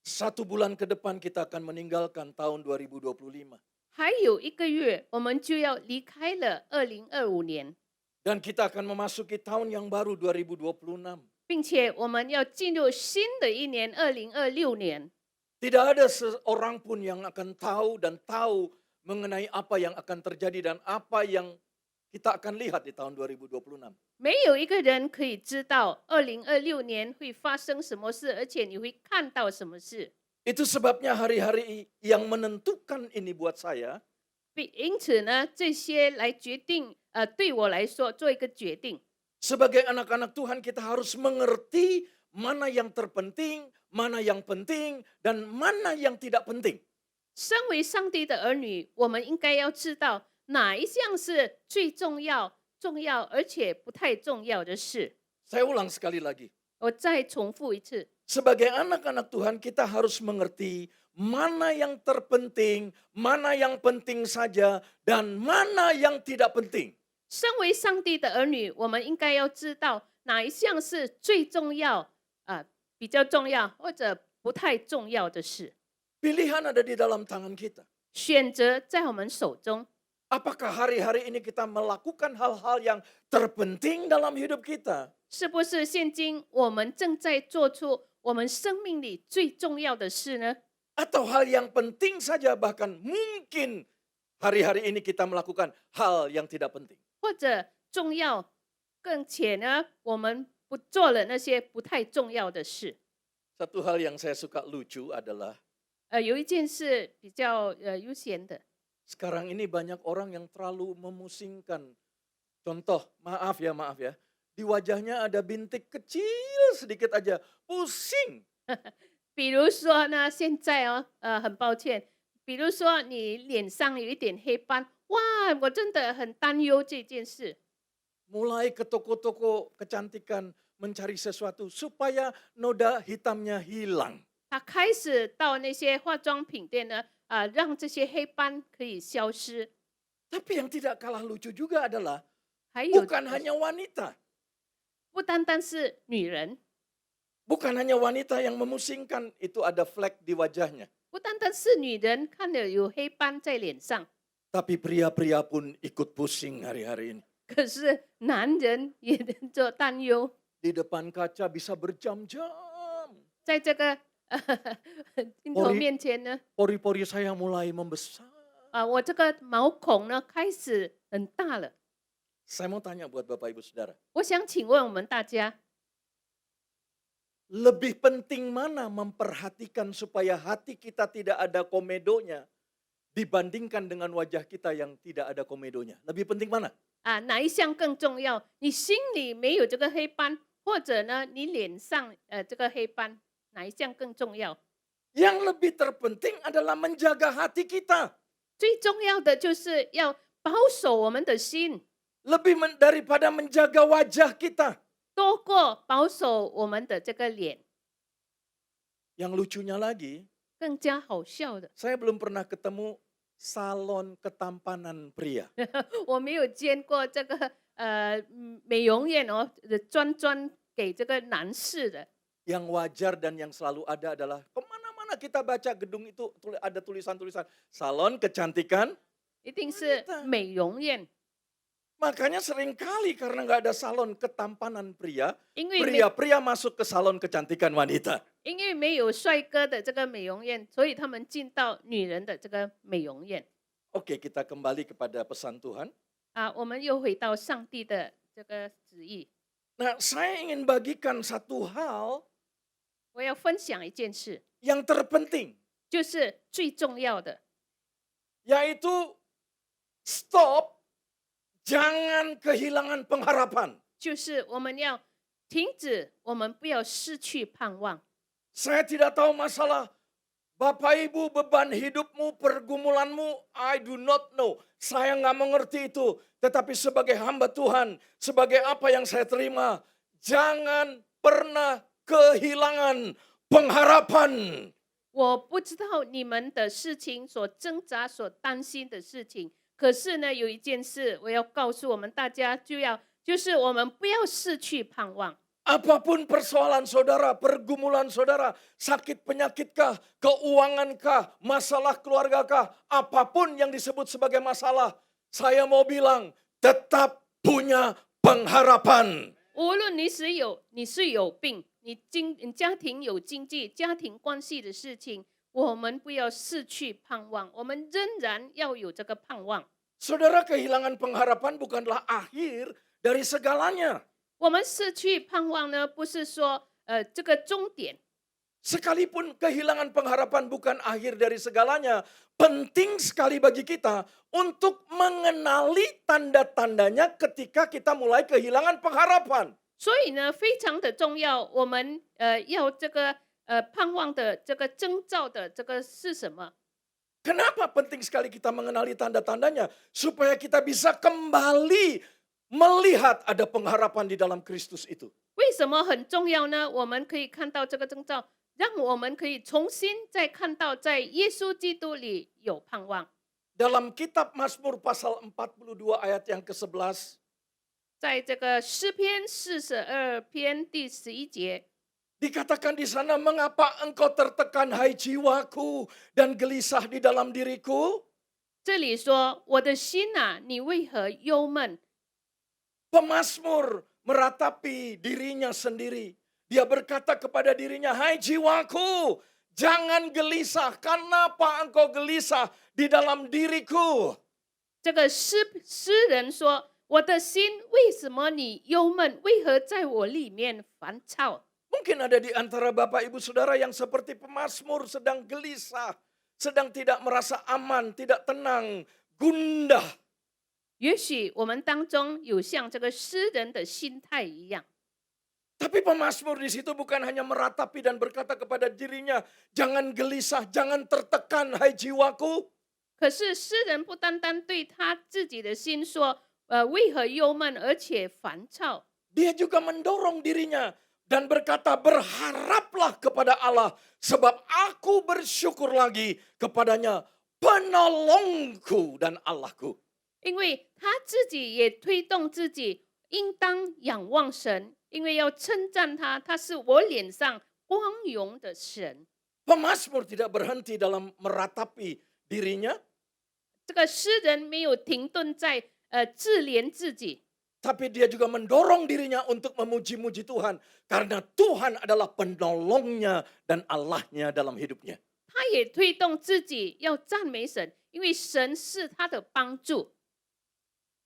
1 bulan ke depan kita akan meninggalkan tahun 2025. 还有1个月，我们就要离开了2025年， Dan kita akan memasuki tahun yang baru 2026. 并且我们要进入新的一年2026年。 Tidak ada seorang pun yang akan tahu dan tahu mengenai apa yang akan terjadi dan apa yang kita akan lihat di tahun 2026. 没有一个人可以知道2026年会发生什么事，而且你会看到什么事。 Itu sebabnya hari-hari yang menentukan ini buat saya, 因此呢，这些来决定，对我来说做一个决定。 sebagai anak-anak Tuhan kita harus mengerti mana yang terpenting, mana yang penting, dan mana yang tidak penting. 身为上帝的儿女，我们应该要知道哪一项是最重要、而且不太重要的事。 Saya ulang sekali lagi. 我再重复一次， Sebagai anak-anak Tuhan kita harus mengerti mana yang terpenting, mana yang penting saja, dan mana yang tidak penting. 身为上帝的儿女，我们应该要知道哪一项是最重要、比较重要或者不太重要的事。 Pilihan ada di dalam tangan kita. 选择在我们手中。 Apakah hari-hari ini kita melakukan hal-hal yang terpenting dalam hidup kita? 是不是现今我们正在做出我们生命里最重要的事呢？ Atau hal yang penting saja, bahkan mungkin hari-hari ini kita melakukan hal yang tidak penting. 或者重要更且呢，我们不做了那些不太重要的事。 Satu hal yang saya suka lucu adalah 有一件事比较悠闲的， sekarang ini banyak orang yang terlalu memusingkan. Contoh, maaf ya, di wajahnya ada bintik kecil sedikit aja, pusing. 比如说呢，现在很抱歉，比如说你脸上有一点黑斑，哇，我真的很担忧这件事。 Mulai ke toko-toko kecantikan mencari sesuatu supaya noda hitamnya hilang. 他开始到那些化妆品店呢，让这些黑斑可以消失。 Tapi yang tidak kalah lucu juga adalah 还有 bukan hanya wanita. 不单单是女人， Bukan hanya wanita yang memusingkan, itu ada flek di wajahnya. 不单单是女人看了有黑斑在脸上， Tapi pria-pria pun ikut pusing hari-hari ini. 可是男人也能做担忧。Di depan kaca bisa berjam-jam. 在这个镜头面前呢， Pori-pori saya mulai membesar. 我这个毛孔呢开始很大了。 Saya mau tanya buat Bapak Ibu Saudara. 我想请问我们大家， Lebih penting mana memperhatikan supaya hati kita tidak ada komedonya dibandingkan dengan wajah kita yang tidak ada komedonya? Lebih penting mana? 哪一项更重要？你心里没有这个黑斑，或者呢，你脸上这个黑斑，哪一项更重要？ Yang lebih terpenting adalah menjaga hati kita. 最重要的就是要保守我们的心， Lebih daripada menjaga wajah kita. 多过保守我们的这个脸。 Yang lucunya lagi, 更加好笑的， saya belum pernah ketemu salon ketampanan pria. 我没有见过这个美容院哦，专给这个男士的。 Yang wajar dan yang selalu ada adalah kemana-mana kita baca gedung itu ada tulisan-tulisan salon kecantikan. 一定是美容院， Makanya seringkali karena nggak ada salon ketampanan pria, 因为 pria-pria masuk ke salon kecantikan wanita. 因为没有帅哥的这个美容院，所以他们进到女人的这个美容院。 Oke, kita kembali kepada pesan Tuhan. 我们又回到上帝的这个旨意。 Nah, saya ingin bagikan satu hal 我要分享一件事， yang terpenting, 就是最重要的， yaitu stop, jangan kehilangan pengharapan. 就是我们要停止，我们不要失去盼望。 Saya tidak tahu masalah Bapak Ibu beban hidupmu, pergumulanmu, I do not know. Saya nggak mengerti itu. Tetapi sebagai hamba Tuhan, sebagai apa yang saya terima, jangan pernah kehilangan pengharapan. 我不知道你们的事情所挣扎、所担心的事情，可是呢，有一件事我要告诉我们大家，就是我们不要失去盼望。 Apapun persoalan saudara, pergumulan saudara, sakit penyakitkah, keuangankah, masalah keluargakah, apapun yang disebut sebagai masalah, saya mau bilang tetap punya pengharapan. 无论你是有病，你家庭有经济、家庭关系的事情，我们不要失去盼望，我们仍然要有这个盼望。 Saudara, kehilangan pengharapan bukanlah akhir dari segalanya. 我们失去盼望呢，不是说这个终点。 Sekalipun kehilangan pengharapan bukan akhir dari segalanya, penting sekali bagi kita untuk mengenali tanda-tandanya ketika kita mulai kehilangan pengharapan. 所以呢，非常的重要，我们要这个盼望的这个征兆的这个是什么？ Kenapa penting sekali kita mengenali tanda-tandanya? Supaya kita bisa kembali melihat ada pengharapan di dalam Kristus itu. 为什么很重要呢？我们可以看到这个征兆，让我们可以重新再看到在耶稣基督里有盼望。 Dalam kitab Mazmur pasal 42 ayat yang ke-11, 在这个诗篇42篇第11节， dikatakan di sana, mengapa engkau tertekan hai jiwaku dan gelisah di dalam diriku? 这里说：“我的心啊，你为何忧闷？” Pemazmur meratapi dirinya sendiri. Dia berkata kepada dirinya, hai jiwaku, jangan gelisah. Kenapa engkau gelisah di dalam diriku? 这个诗人说：“我的心，为什么你忧闷？为何在我里面烦躁？” Mungkin ada di antara Bapak Ibu Saudara yang seperti pemazmur sedang gelisah, sedang tidak merasa aman, tidak tenang, gundah. 也许我们当中有像这个诗人的心态一样， Tapi pemazmur di situ bukan hanya meratapi dan berkata kepada dirinya, jangan gelisah, jangan tertekan, hai jiwaku. 可是诗人不单单对他自己的心说：“为何忧闷而且烦躁？” Dia juga mendorong dirinya dan berkata, berharaplah kepada Allah, sebab aku bersyukur lagi kepadanya, penolongku dan Allahku. 因为他自己也推动自己，应当仰望神，因为要称赞他，他是我脸上光荣的神。 Pemazmur tidak berhenti dalam meratapi dirinya, 这个诗人没有停顿在自怜自己， tapi dia juga mendorong dirinya untuk memuji-muji Tuhan. Karena Tuhan adalah penolongnya dan Allahnya dalam hidupnya. 他也推动自己要赞美神，因为神是他的帮助。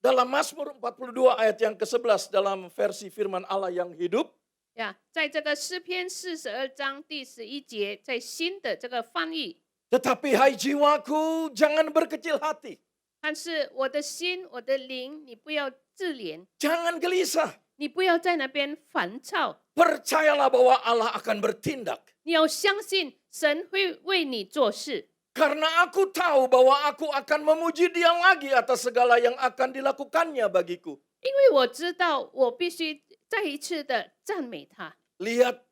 Dalam Mazmur 42 ayat yang ke-11 dalam versi firman Allah yang hidup, 呀，在这个诗篇42章第11节，在新的这个翻译， tetapi hai jiwaku jangan berkecil hati, 但是我的心，我的灵，你不要自怜， jangan gelisah. 你不要在那边烦躁， Percayalah bahwa Allah akan bertindak. 你要相信神会为你做事。 Karena aku tahu bahwa aku akan memuji dia lagi atas segala yang akan dilakukannya bagiku. 因为我知道我必须再一次的赞美他。 Lihat,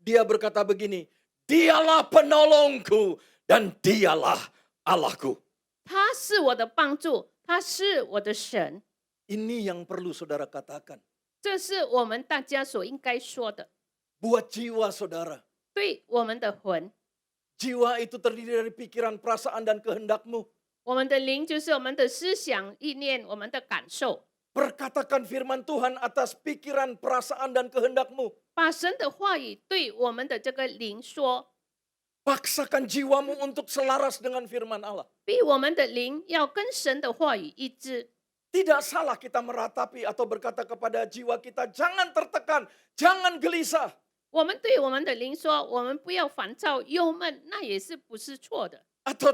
dia berkata begini, dialah penolongku dan dialah Allahku. 他是我的帮助，他是我的神， Ini yang perlu saudara katakan. 这是我们大家所应该说的。 Buat jiwa saudara. 对我们的魂， Jiwa itu terdiri dari pikiran, perasaan, dan kehendakmu. 我们的灵就是我们的思想、意念、我们的感受。 Perkatakan firman Tuhan atas pikiran, perasaan, dan kehendakmu. 把神的话语对我们的这个灵说， Paksakan jiwamu untuk selaras dengan firman Allah. 逼我们的灵要跟神的话语一致。 Tidak salah kita meratapi atau berkata kepada jiwa kita, jangan tertekan, jangan gelisah. 我们对我们的灵说，我们不要烦躁、忧闷，那也是不是错的。 Atau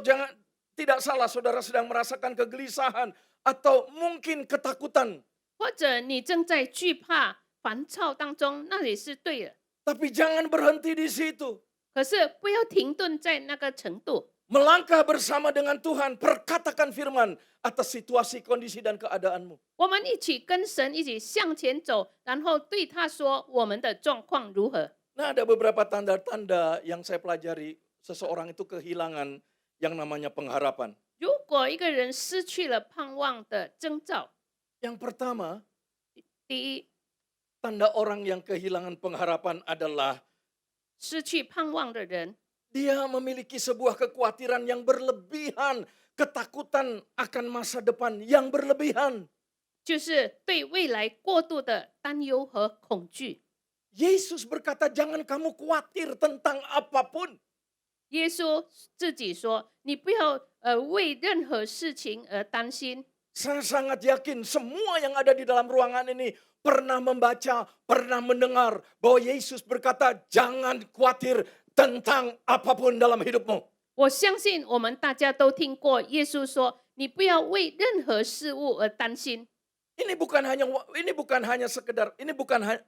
tidak salah saudara sedang merasakan kegelisahan atau mungkin ketakutan. 或者你正在惧怕、烦躁当中，那也是对的。 Tapi jangan berhenti di situ. 可是不要停顿在那个程度， Melangkah bersama dengan Tuhan, perkatakan firman atas situasi, kondisi, dan keadaanmu. 我们一起跟神一起向前走，然后对他说我们的状况如何。 Nah, ada beberapa tanda-tanda yang saya pelajari seseorang itu kehilangan yang namanya pengharapan. 如果一个人失去了盼望的征兆， Yang pertama, 第一， tanda orang yang kehilangan pengharapan adalah 失去盼望的人， dia memiliki sebuah kekhawatiran yang berlebihan, ketakutan akan masa depan yang berlebihan. 就是对未来过度的担忧和恐惧。 Yesus berkata, jangan kamu khawatir tentang apapun. 耶稣自己说：“你不要为任何事情而担心。” Saya sangat yakin semua yang ada di dalam ruangan ini pernah membaca, pernah mendengar bahwa Yesus berkata, jangan khawatir tentang apapun dalam hidupmu. 我相信我们大家都听过耶稣说：“你不要为任何事物而担心。” Ini bukan hanya sekedar,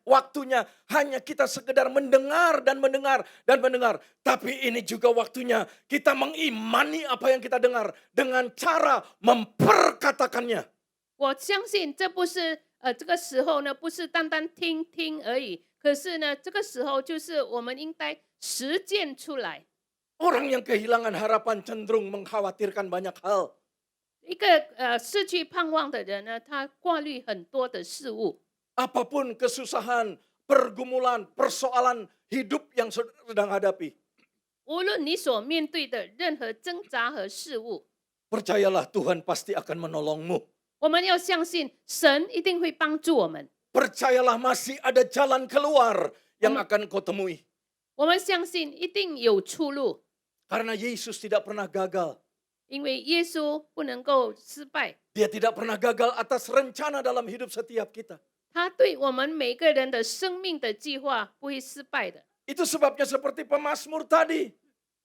waktunya hanya kita sekedar mendengar dan mendengar dan mendengar. Tapi ini juga waktunya kita mengimani apa yang kita dengar dengan cara memperkatakannya. 我相信这不是这个时候呢，不是单单听听而已。可是呢，这个时候就是我们应该实践出来。 Orang yang kehilangan harapan cenderung mengkhawatirkan banyak hal. 一个失去盼望的人呢，他挂虑很多的事物。 Apapun kesusahan, pergumulan, persoalan hidup yang sedang hadapi. 无论你所面对的任何挣扎和事物， Percayalah Tuhan pasti akan menolongmu. 我们要相信神一定会帮助我们。 Percayalah masih ada jalan keluar yang akan kau temui. 我们相信一定有出路， Karena Yesus tidak pernah gagal. 因为耶稣不能够失败， Dia tidak pernah gagal atas rencana dalam hidup setiap kita. 他对我们每个人的生命的计划不会失败的。 Itu sebabnya seperti pemazmur tadi.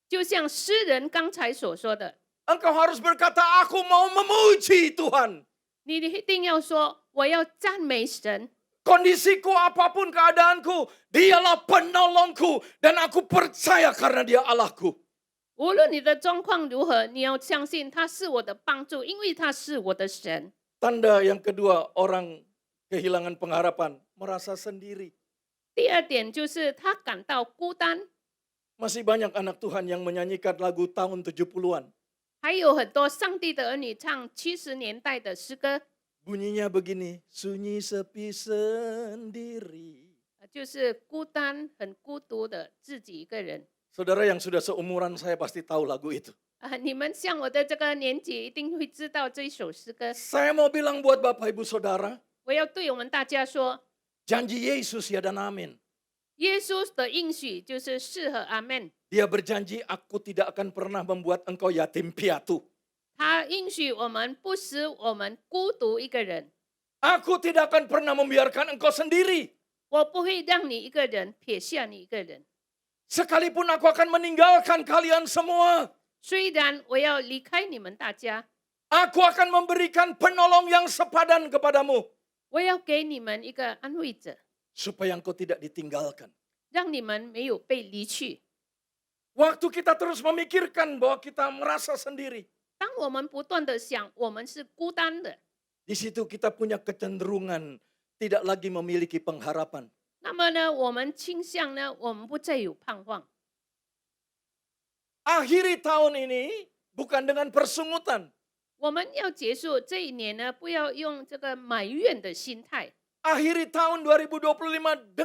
就像诗人刚才所说的， Engkau harus berkata, aku mau memuji Tuhan. 你一定要说我要赞美神。 Kondisiku apapun keadaanku, dialah penolongku. Dan aku percaya karena dia Allahku. 无论你的状况如何，你要相信他是我的帮助，因为他是我的神。 Tanda yang kedua, orang kehilangan pengharapan, merasa sendiri. 第二点就是他感到孤单， Masih banyak anak Tuhan yang menyanyikan lagu tahun 70-an. 还有很多上帝的儿女唱70年代的诗歌， Bunyinya begini, sunyi sepi sendiri. 就是孤单、很孤独的自己一个人。 Saudara yang sudah seumuran saya pasti tahu lagu itu. 你们像我的这个年纪，一定会知道这一首诗歌。 Saya mau bilang buat Bapak Ibu Saudara, 我要对我们大家说， Janji Yesus ya dan amin. 耶稣的应许就是是和阿门。 Dia berjanji, aku tidak akan pernah membuat engkau yatim piatu. 他应许我们不使我们孤独一个人， Aku tidak akan pernah membiarkan engkau sendiri. 我不会让你一个人撇下你一个人。 Sekalipun aku akan meninggalkan kalian semua, 虽然我要离开你们大家， aku akan memberikan penolong yang sepadan kepadamu. 我要给你们一个安慰者， Supaya engkau tidak ditinggalkan. 让你们没有被离去。 Waktu kita terus memikirkan bahwa kita merasa sendiri, 当我们不断的想我们是孤单的， di situ kita punya kecenderungan tidak lagi memiliki pengharapan. 那么呢，我们倾向呢，我们不再有盼望。 Akhiri tahun ini bukan dengan persungutan. 我们要结束这一年呢，不要用这个埋怨的心态， Akhiri tahun 2025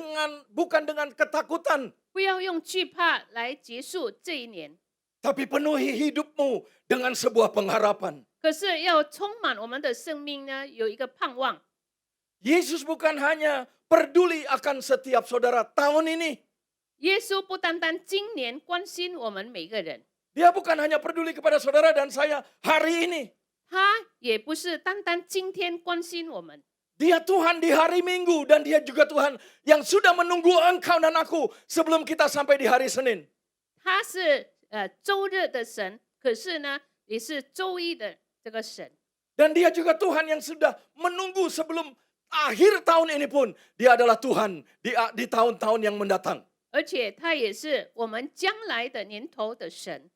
bukan dengan ketakutan, 不要用惧怕来结束这一年， tapi penuhi hidupmu dengan sebuah pengharapan. 可是要充满我们的生命呢，有一个盼望。 Yesus bukan hanya peduli akan setiap saudara tahun ini. 耶稣不单单今年关心我们每个人， Dia bukan hanya peduli kepada saudara dan saya hari ini. 他也不是单单今天关心我们， Dia Tuhan di hari Minggu dan dia juga Tuhan yang sudah menunggu engkau dan aku sebelum kita sampai di hari Senin. 他是周日的神，可是呢，也是周一的这个神。 Dan dia juga Tuhan yang sudah menunggu sebelum akhir tahun ini pun. Dia adalah Tuhan di tahun-tahun yang mendatang. 而且他也是我们将来的年头的神，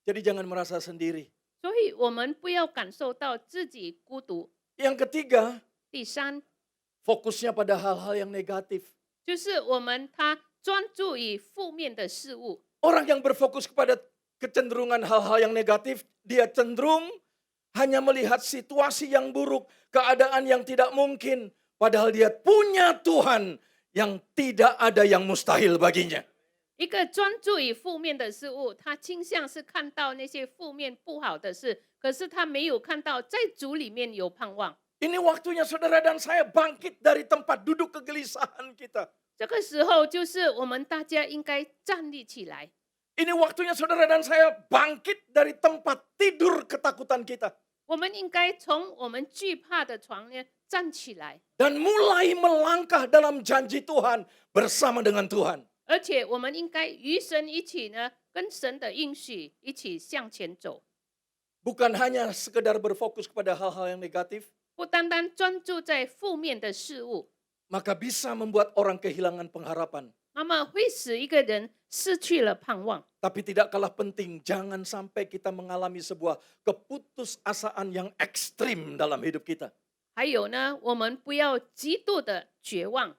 Jadi jangan merasa sendiri. 所以我们不要感受到自己孤独。 Yang ketiga, 第三， fokusnya pada hal-hal yang negatif. 就是他专注于负面的事物。 Orang yang berfokus kepada kecenderungan hal-hal yang negatif, dia cenderung hanya melihat situasi yang buruk, keadaan yang tidak mungkin. Padahal dia punya Tuhan yang tidak ada yang mustahil baginya. 一个专注于负面的事物，他倾向是看到那些负面不好的事，可是他没有看到在主里面有盼望。 Ini waktunya saudara dan saya bangkit dari tempat duduk kegelisahan kita. 这个时候，就是我们大家应该站立起来。 Ini waktunya saudara dan saya bangkit dari tempat tidur ketakutan kita. 我们应该从我们惧怕的床呢站起来， Dan mulai melangkah dalam janji Tuhan bersama dengan Tuhan. 而且我们应该与神一起呢，跟神的应许一起向前走， Bukan hanya sekedar berfokus kepada hal-hal yang negatif, 不单单专注在负面的事物， maka bisa membuat orang kehilangan pengharapan. 那么会使一个人失去了盼望。 Tapi tidak kalah penting, jangan sampai kita mengalami sebuah keputusasaan yang ekstrim dalam hidup kita. 还有呢，我们不要极度的绝望，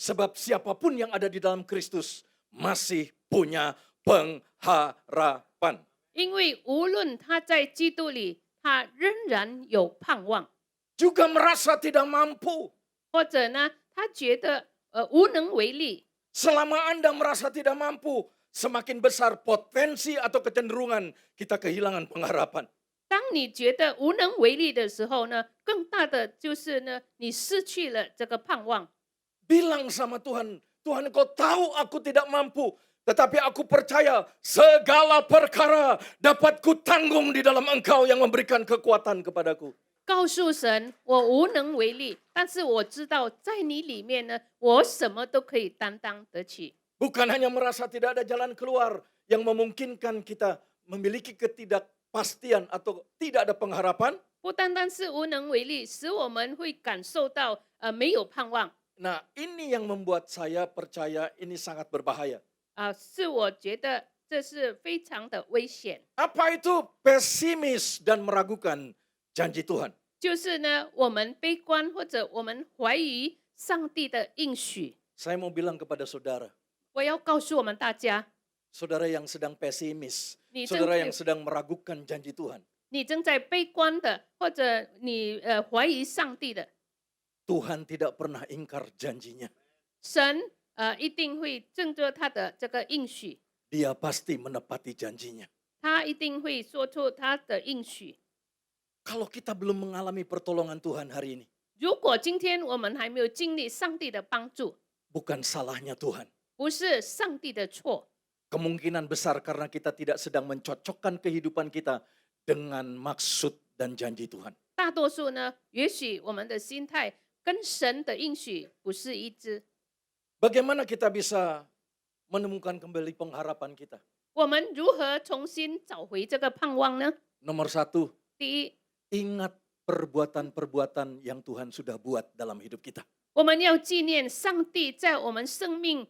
Sebab siapapun yang ada di dalam Kristus masih punya pengharapan. 因为无论他在基督里，他仍然有盼望， Juga merasa tidak mampu. 或者呢，他觉得无能为力。 Selama Anda merasa tidak mampu, semakin besar potensi atau kecenderungan kita kehilangan pengharapan. 当你觉得无能为力的时候呢，更大的就是呢，你失去了这个盼望。 Bilang sama Tuhan, Tuhan Engkau tahu aku tidak mampu, tetapi aku percaya segala perkara dapat kutanggung di dalam Engkau yang memberikan kekuatan kepadaku. 告诉神，我无能为力，但是我知道在你里面呢，我什么都可以担当得起。 Bukan hanya merasa tidak ada jalan keluar yang memungkinkan kita memiliki ketidakpastian atau tidak ada pengharapan. 不单单是无能为力，使我们会感受到没有盼望。 Nah, ini yang membuat saya percaya ini sangat berbahaya. 是我觉得这是非常的危险。 Apa itu pesimis dan meragukan janji Tuhan? 就是呢，我们悲观或者我们怀疑上帝的应许。 Saya mau bilang kepada saudara, 我要告诉我们大家， saudara yang sedang pesimis, 你正 saudara 在 yang sedang meragukan janji Tuhan. 你正在悲观的，或者你怀疑上帝的， Tuhan tidak pernah ingkar janjinya. 神一定会正着他的这个应许， Dia pasti menepati janjinya. 他一定会说出他的应许。 Kalau kita belum mengalami pertolongan Tuhan hari ini, 如果今天我们还没有经历上帝的帮助， bukan salahnya Tuhan. 不是上帝的错， Kemungkinan besar karena kita tidak sedang mencocokkan kehidupan kita dengan maksud dan janji Tuhan. 大多数呢，也许我们的心态跟神的应许不是一致。 Bagaimana kita bisa menemukan kembali pengharapan kita? 我们如何重新找回这个盼望呢？ Nomor 1, 第一， ingat perbuatan-perbuatan yang Tuhan sudah buat dalam hidup kita. 我们要纪念上帝在我们生命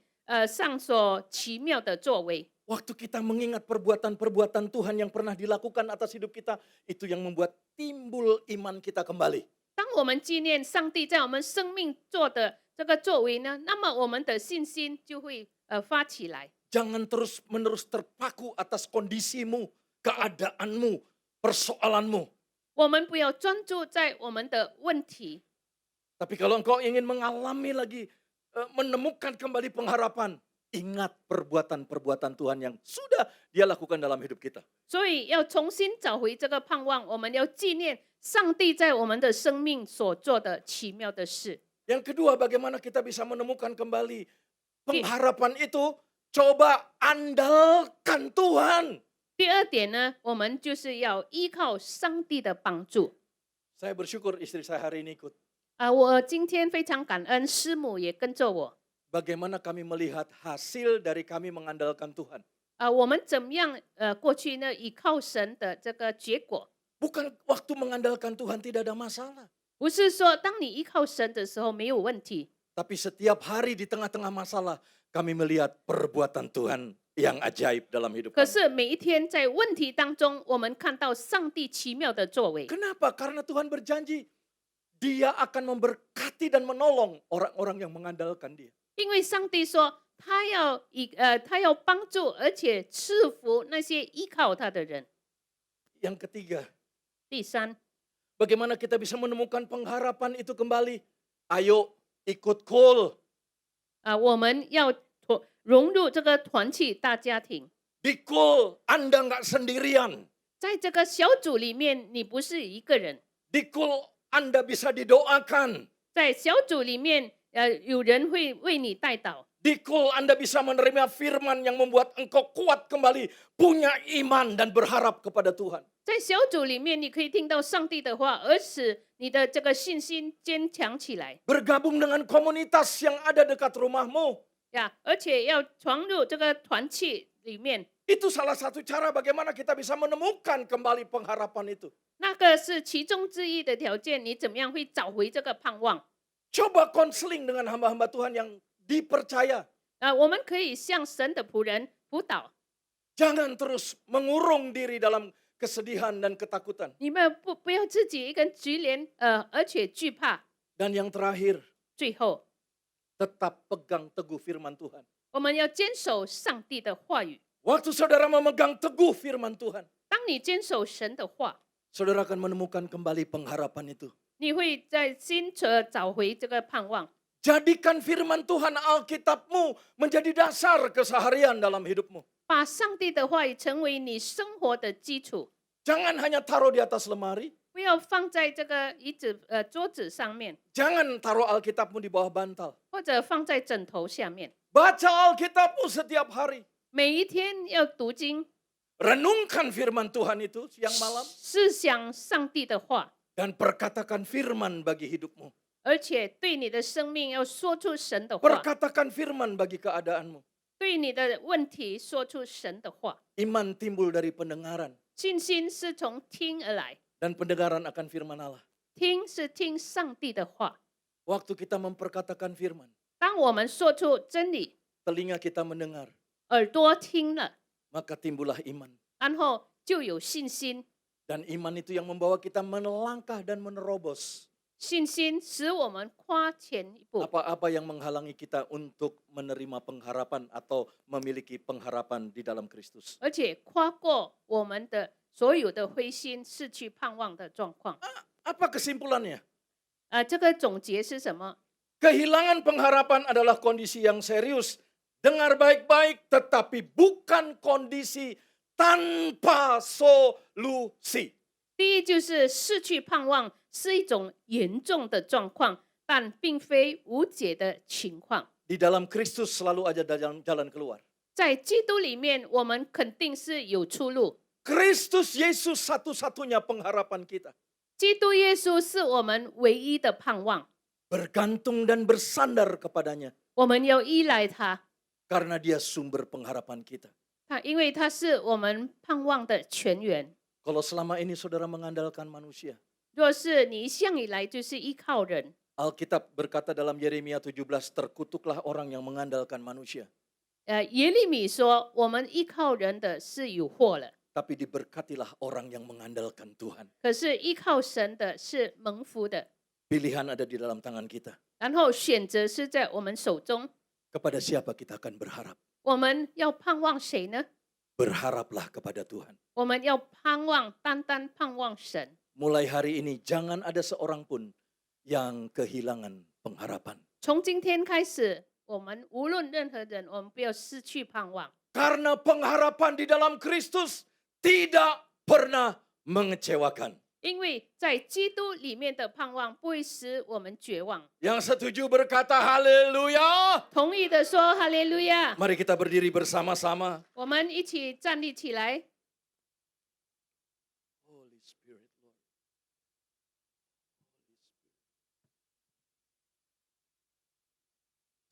上所奇妙的作为。 Waktu kita mengingat perbuatan-perbuatan Tuhan yang pernah dilakukan atas hidup kita, itu yang membuat timbul iman kita kembali. 当我们纪念上帝在我们生命做的这个作为呢，那么我们的信心就会发起来。 Jangan terus-menerus terpaku atas kondisimu, keadaanmu, persoalanmu. 我们不要专注在我们的问题， Tapi kalau engkau ingin mengalami lagi, menemukan kembali pengharapan, ingat perbuatan-perbuatan Tuhan yang sudah Dia lakukan dalam hidup kita. 所以要重新找回这个盼望。我们要纪念上帝在我们的生命所做的奇妙的事。 Yang kedua, bagaimana kita bisa menemukan kembali pengharapan itu? Coba andalkan Tuhan. 第二点呢，我们就是要依靠上帝的帮助。 Saya bersyukur istri saya hari ini ikut. 我今天非常感恩师母也跟着我。 Bagaimana kami melihat hasil dari kami mengandalkan Tuhan. 我们怎么样过去呢？依靠神的这个结果， Bukan waktu mengandalkan Tuhan tidak ada masalah. 不是说当你依靠神的时候没有问题， Tapi setiap hari di tengah-tengah masalah, kami melihat perbuatan Tuhan yang ajaib dalam hidup 可 kami. 是每一天在问题当中，我们看到上帝奇妙的作为。 Kenapa? Karena Tuhan berjanji, Dia akan memberkati dan menolong orang-orang yang mengandalkan Dia. 因为上帝说他要帮助，而且赐福那些依靠他的人。 Yang ketiga, 第三， bagaimana kita bisa menemukan pengharapan itu kembali? Ayo ikut call. 我们要融入这个团契大家庭。 Di call, Anda nggak sendirian. 在这个小组里面，你不是一个人， Di call, Anda bisa didoakan. 在小组里面，有人会为你带祷。 Di call, Anda bisa menerima firman yang membuat engkau kuat kembali, punya iman dan berharap kepada Tuhan. 在小组里面，你可以听到上帝的话，而使你的这个信心坚强起来 Bergabung dengan komunitas yang ada dekat rumahmu. 呀，而且要传入这个团契里面。 Itu salah satu cara bagaimana kita bisa menemukan kembali pengharapan itu. 那个是其中之一的条件，你怎么样会找回这个盼望？ Coba konseling dengan hamba-hamba Tuhan yang dipercaya. 我们可以向神的仆人辅导， Jangan terus mengurung diri dalam kesedihan dan ketakutan. 你们不要自己一个人局连，而且惧怕。 Dan yang terakhir, 最后， tetap pegang teguh firman Tuhan. 我们要坚守上帝的话语。 Waktu saudara memegang teguh firman Tuhan, 当你坚守神的话， saudara akan menemukan kembali pengharapan itu. 你会在心找回这个盼望。 Jadikan firman Tuhan Alkitabmu menjadi dasar keseharian dalam hidupmu. 把上帝的话语成为你生活的基础， Jangan hanya taruh di atas lemari. 不要放在这个桌子上面， Jangan taruh Alkitabmu di bawah bantal. 或者放在枕头下面。 Baca Alkitabmu setiap hari. 每一天要读经， Renungkan firman Tuhan itu siang malam. 思想上帝的话， Dan perkatakan firman bagi hidupmu. 而且对你的生命要说出神的话， Perkatakan firman bagi keadaanmu. 对你的问题说出神的话。 Iman timbul dari pendengaran. 信心是从听而来， Dan pendengaran akan firman Allah. 听是听上帝的话。 Waktu kita memperkatakan firman, 当我们说出真理， telinga kita mendengar, 耳朵听了， maka timbullah iman. 然后就有信心。 Dan iman itu yang membawa kita melangkah dan menerobos. 信心使我们跨前一步。 Apa-apa yang menghalangi kita untuk menerima pengharapan atau memiliki pengharapan di dalam Kristus. 而且跨过我们的所有的灰心、失去盼望的状况。 Apa kesimpulannya? 这个总结是什么？ Kehilangan pengharapan adalah kondisi yang serius. Dengar baik-baik, tetapi bukan kondisi tanpa solusi. 第一就是失去盼望是一种严重的状况，但并非无解的情况。 Di dalam Kristus selalu ada jalan keluar. 在基督里面，我们肯定是有出路。 Kristus Yesus satu-satunya pengharapan kita. 基督耶稣是我们唯一的盼望， Bergantung dan bersandar kepadanya. 我们要依赖他， Karena dia sumber pengharapan kita. 因为他是我们盼望的泉源。 Kalau selama ini saudara mengandalkan manusia. 若是你一向以来就是依靠人， Alkitab berkata dalam Yeremia 17, terkutuklah orang yang mengandalkan manusia. 耶利米说，我们依靠人的是有祸了， Tapi diberkatilah orang yang mengandalkan Tuhan. 可是依靠神的是蒙福的。 Pilihan ada di dalam tangan kita. 然后选择是在我们手中， Kepada siapa kita akan berharap? 我们要盼望谁呢？ Berharaplah kepada Tuhan. 我们要盼望，单单盼望神。 Mulai hari ini jangan ada seorang pun yang kehilangan pengharapan. 从今天开始，我们无论任何人，我们不要失去盼望， Karena pengharapan di dalam Kristus tidak pernah mengecewakan. 因为在基督里面的盼望不会使我们绝望。 Yang setuju berkata haleluya. 同意的说哈利路亚。 Mari kita berdiri bersama-sama. 我们一起站立起来。 Holy Spirit, Lord.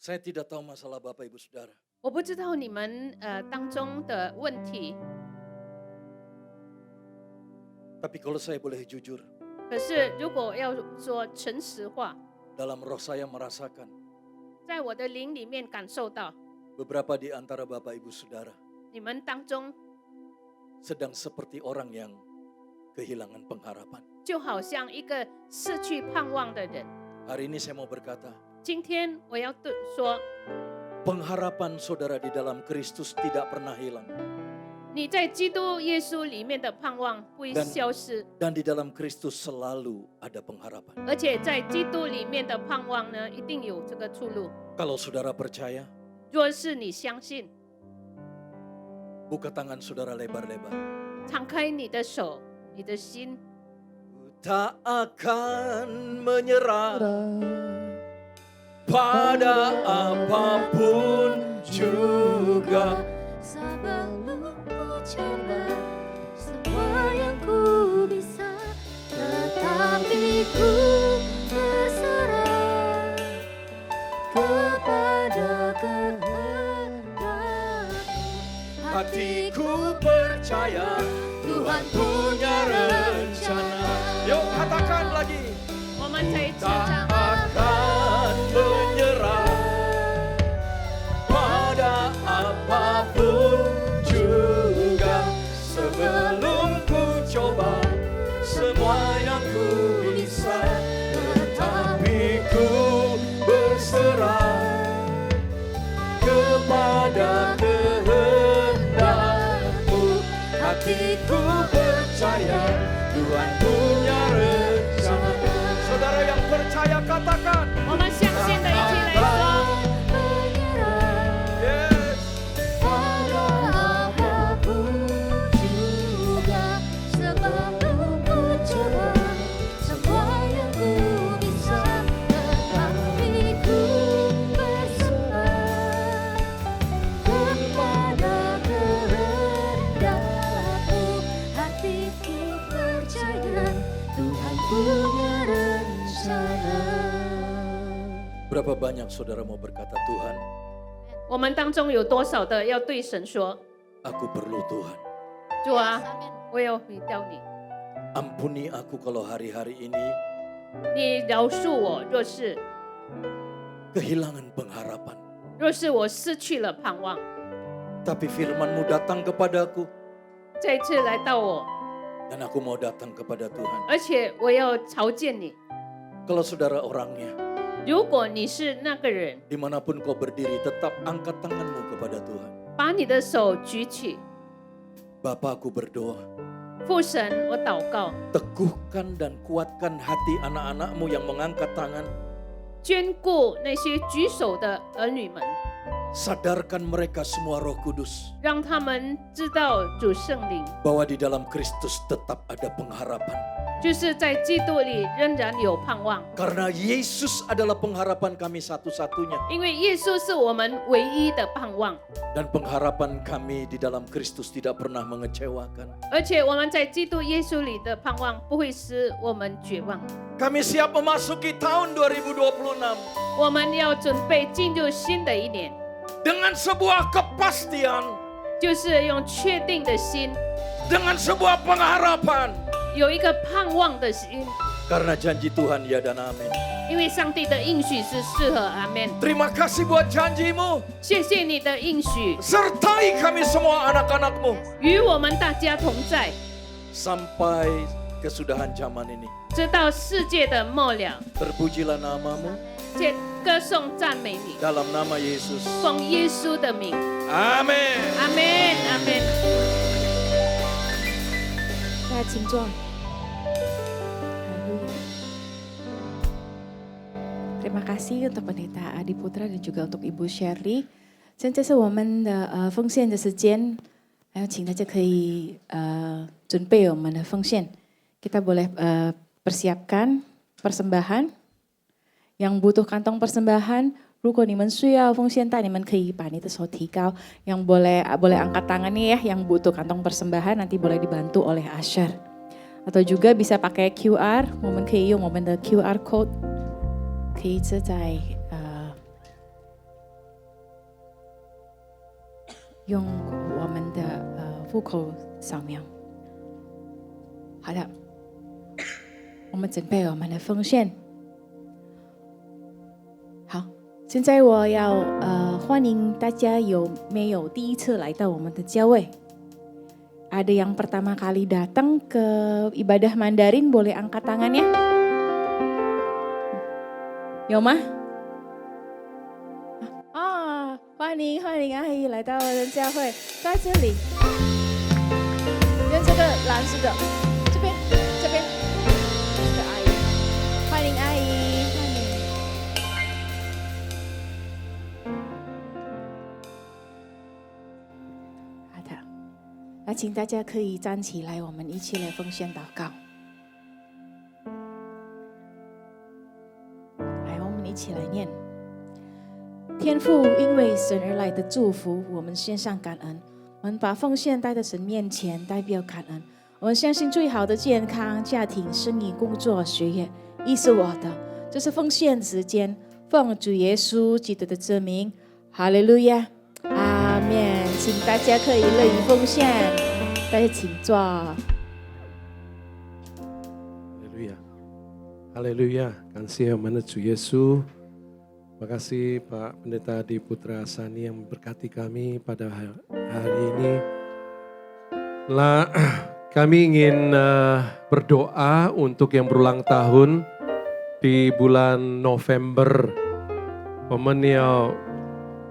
Saya tidak tahu masalah Bapak Ibu Saudara. 我不知道你们当中的问题， Tapi kalau saya boleh jujur, 可是如果要说诚实话， dalam roh saya merasakan 在我的灵里面感受到， beberapa di antara Bapak Ibu Saudara 你们当中 sedang seperti orang yang kehilangan pengharapan. 就好像一个失去盼望的人。 Hari ini saya mau berkata, 今天我要说， pengharapan saudara di dalam Kristus tidak pernah hilang. 你在基督耶稣里面的盼望不会消失， Dan di dalam Kristus selalu ada pengharapan. 而且在基督里面的盼望呢，一定有这个出路。 Kalau saudara percaya, 若是你相信， buka tangan saudara lebar-lebar. 敞开你的手，你的心， Tak akan menyerah pada apapun juga. Sebelum ku coba semua yang ku bisa, tetapi ku berserah kepada kehendak. Hatiku percaya Tuhan punya rencana. Yuk katakan lagi. 我们再一起 Tak 唱。 akan menyerah pada apapun juga. Sebelum ku coba semua yang ku bisa, tetapi ku berserah kepada kehendakmu. Hatiku percaya Tuhan punya rencana. Saudara yang percaya katakan. 我们相信的一起来说， Yes. Pada apapun juga, sebelum ku coba semua yang ku bisa, tetapi ku berserah kepada kehendakmu. Hatiku percaya Tuhan punya rencana. Berapa banyak saudara mau berkata, Tuhan, 我们当中有多少的要对神说， aku perlu Tuhan. 主啊，我要回到你， Ampuni aku kalau hari-hari ini 你饶恕我，若是 kehilangan pengharapan. 我失去了盼望， Tapi firman-Mu datang kepadaku 再次来到我， dan aku mau datang kepada Tuhan. 而且我要朝见你。 Kalau saudara orangnya, 如果你是那个人， dimanapun kau berdiri, tetap angkat tanganmu kepada Tuhan. 把你的手举起， Bapa, aku berdoa, 父神，我祷告， teguhkan dan kuatkan hati anak-anak-Mu yang mengangkat tangan. 眷顾那些举手的儿女们， Sadarkan mereka semua Roh Kudus 让他们知道主圣灵 bahwa di dalam Kristus tetap ada pengharapan. 就是在基督里仍然有盼望， Karena Yesus adalah pengharapan kami satu-satunya. 因为耶稣是我们唯一的盼望， Dan pengharapan kami di dalam Kristus tidak pernah mengecewakan. 而且我们在基督耶稣里的盼望不会使我们绝望。 Kami siap memasuki tahun 2026 我们要准备进入新的一年， dengan sebuah kepastian, 就是用确定的心， dengan sebuah pengharapan. 有一个盼望的心， Karena janji Tuhan ya dan amin. 因为上帝的应许是适合。阿门。 Terima kasih buat janjimu. 谢谢你的应许， Sertai kami semua anak-anakmu. 与我们大家同在， Sampai kesudahan zaman ini. 直到世界的末了。 Terpujilah namamu 且歌颂赞美你， dalam nama Yesus. 奉耶稣的名， Amin. 阿门，阿门。大家请坐。Terima kasih untuk Pendeta Adi Putra dan juga untuk Ibu Shirley。现在是我们的奉献的时间，还有请大家可以准备我们的奉献。Kita boleh persiapkan persembahan. Yang butuh kantong persembahan, 如果你们需要奉献袋，你们可以把你的手提高。Yang boleh angkat tangan nih ya, yang butuh kantong persembahan nanti boleh dibantu oleh usher. Atau juga bisa pakai QR， 我们可以用我们的 QR code， 可以是在用我们的户口扫描。好的，我们准备我们的奉献。好，现在我要欢迎大家有没有第一次来到我们的教会？ Ada yang pertama kali datang ke ibadah Mandarin, boleh angkat tangannya? 有吗？啊，欢迎阿姨来到我的教会，在这里，跟这个蓝色的，这边，这个阿姨，欢迎阿姨，欢迎。好的。 那请大家可以站起来，我们一起来奉献祷告。来，我们一起来念：天父，因为神而来的祝福，我们献上感恩。我们把奉献带到神面前，代表感恩。我们相信最好的健康、家庭、生意、工作、学业，亦是我的。这是奉献时间，奉主耶稣基督的之名，哈利路亚。 阿面，请大家可以乐意奉献，大家请坐。哈利路亚，哈利路亚，感谢我们的主耶稣。Terima kasih Pak Pendeta Adi Putra Sani yang memberkati kami pada hari ini. Kami ingin berdoa untuk yang berulang tahun di bulan November. 我们要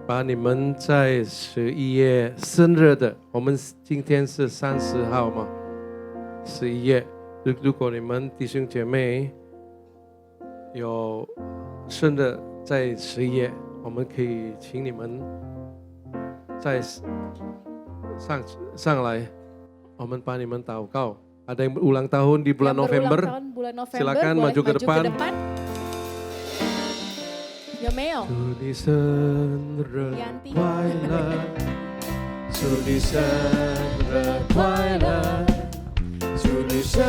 把你们在11月生日的，我们今天是30号嘛，11月。如果你们弟兄姐妹有生日在11月，我们可以请你们再上来，我们帮你们祷告。Ada yang ulang tahun di bulan November, silakan maju ke depan. 有没有？ 祝你生日快乐，祝你生日快乐，祝你生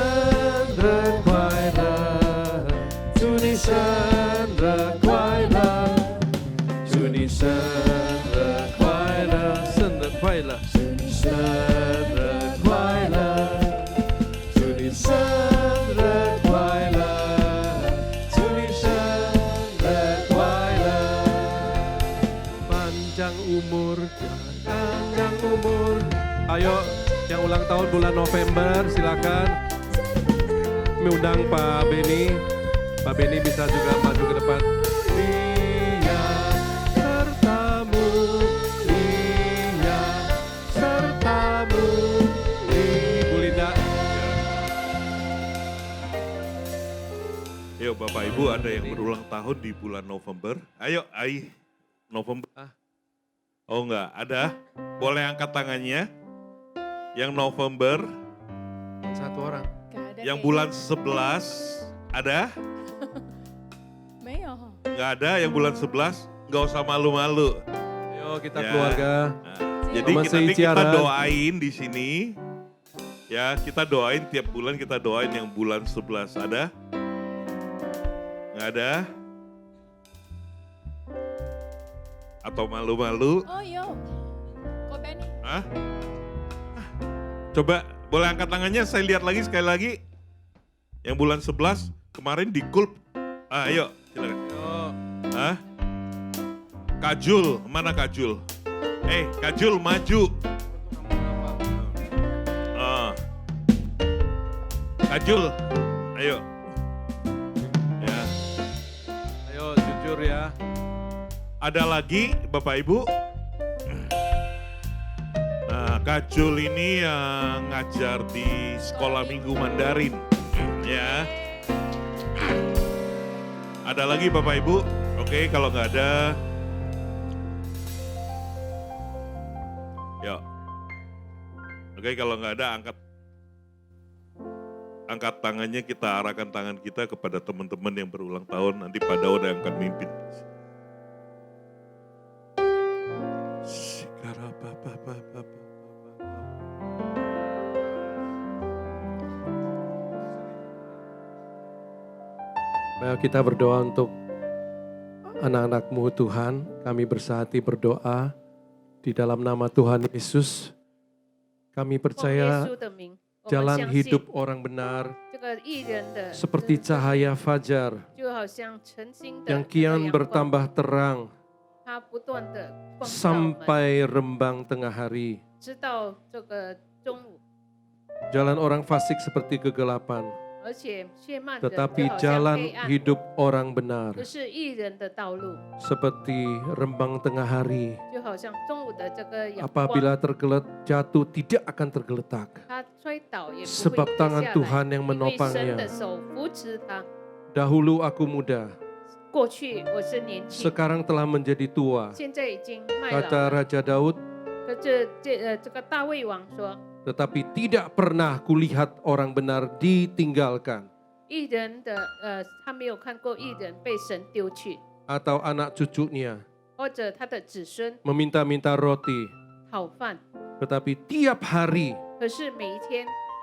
日快乐，祝你生日快乐，祝你生日快乐，生日快乐，祝你生日快乐，祝你生日快乐，祝你生日快乐。 panjang umur. Ayo, yang ulang tahun bulan November, silakan. Kami undang Pak Beni. Pak Beni bisa juga maju ke depan. Dia sertamu, dia sertamu. Ibu Linda. Ayo Bapak Ibu, ada yang berulang tahun di bulan November. Ayo, November. Oh enggak, ada? Boleh angkat tangannya. Yang November, Satu orang. yang bulan 11, ada? 没有哈。 Enggak ada, yang bulan 11, enggak usah malu-malu. Ayo kita Ya. keluarga. Jadi Teman nanti kita seicaran. doain di sini. Ya, kita doain tiap bulan, kita doain yang bulan 11. Ada? Enggak ada? Atau malu-malu? Oh yo, kok Benny? Hah? Coba boleh angkat tangannya, saya lihat lagi sekali lagi. Yang bulan 11 kemarin di Gulp. Ayo, silakan. Hah? Kajul, mana Kajul? Kajul maju. Kajul, ayo. Ya. Ayo jujur ya. Ada lagi Bapak Ibu? Nah, Kajul ini yang ngajar di sekolah minggu Mandarin. Ya. Ada lagi Bapak Ibu? Oke, kalau nggak ada. Yuk. Oke, kalau nggak ada angkat tangannya, kita arahkan tangan kita kepada teman-teman yang berulang tahun. Nanti Pak Daud yang akan mimpin. Mari kita berdoa untuk anak-anak-Mu Tuhan. Kami bersehati berdoa di dalam nama Tuhan Yesus. Kami percaya jalan hidup orang benar seperti cahaya fajar yang kian bertambah terang sampai rembang tengah hari. Jalan orang fasik seperti kegelapan, tetapi jalan hidup orang benar seperti rembang tengah hari. Apabila jatuh tidak akan tergeletak, sebab tangan Tuhan yang menopangnya. Dahulu aku muda, sekarang telah menjadi tua, kata Raja Daud. Tetapi tidak pernah kulihat orang benar ditinggalkan, atau anak cucunya meminta-minta roti. Tetapi tiap hari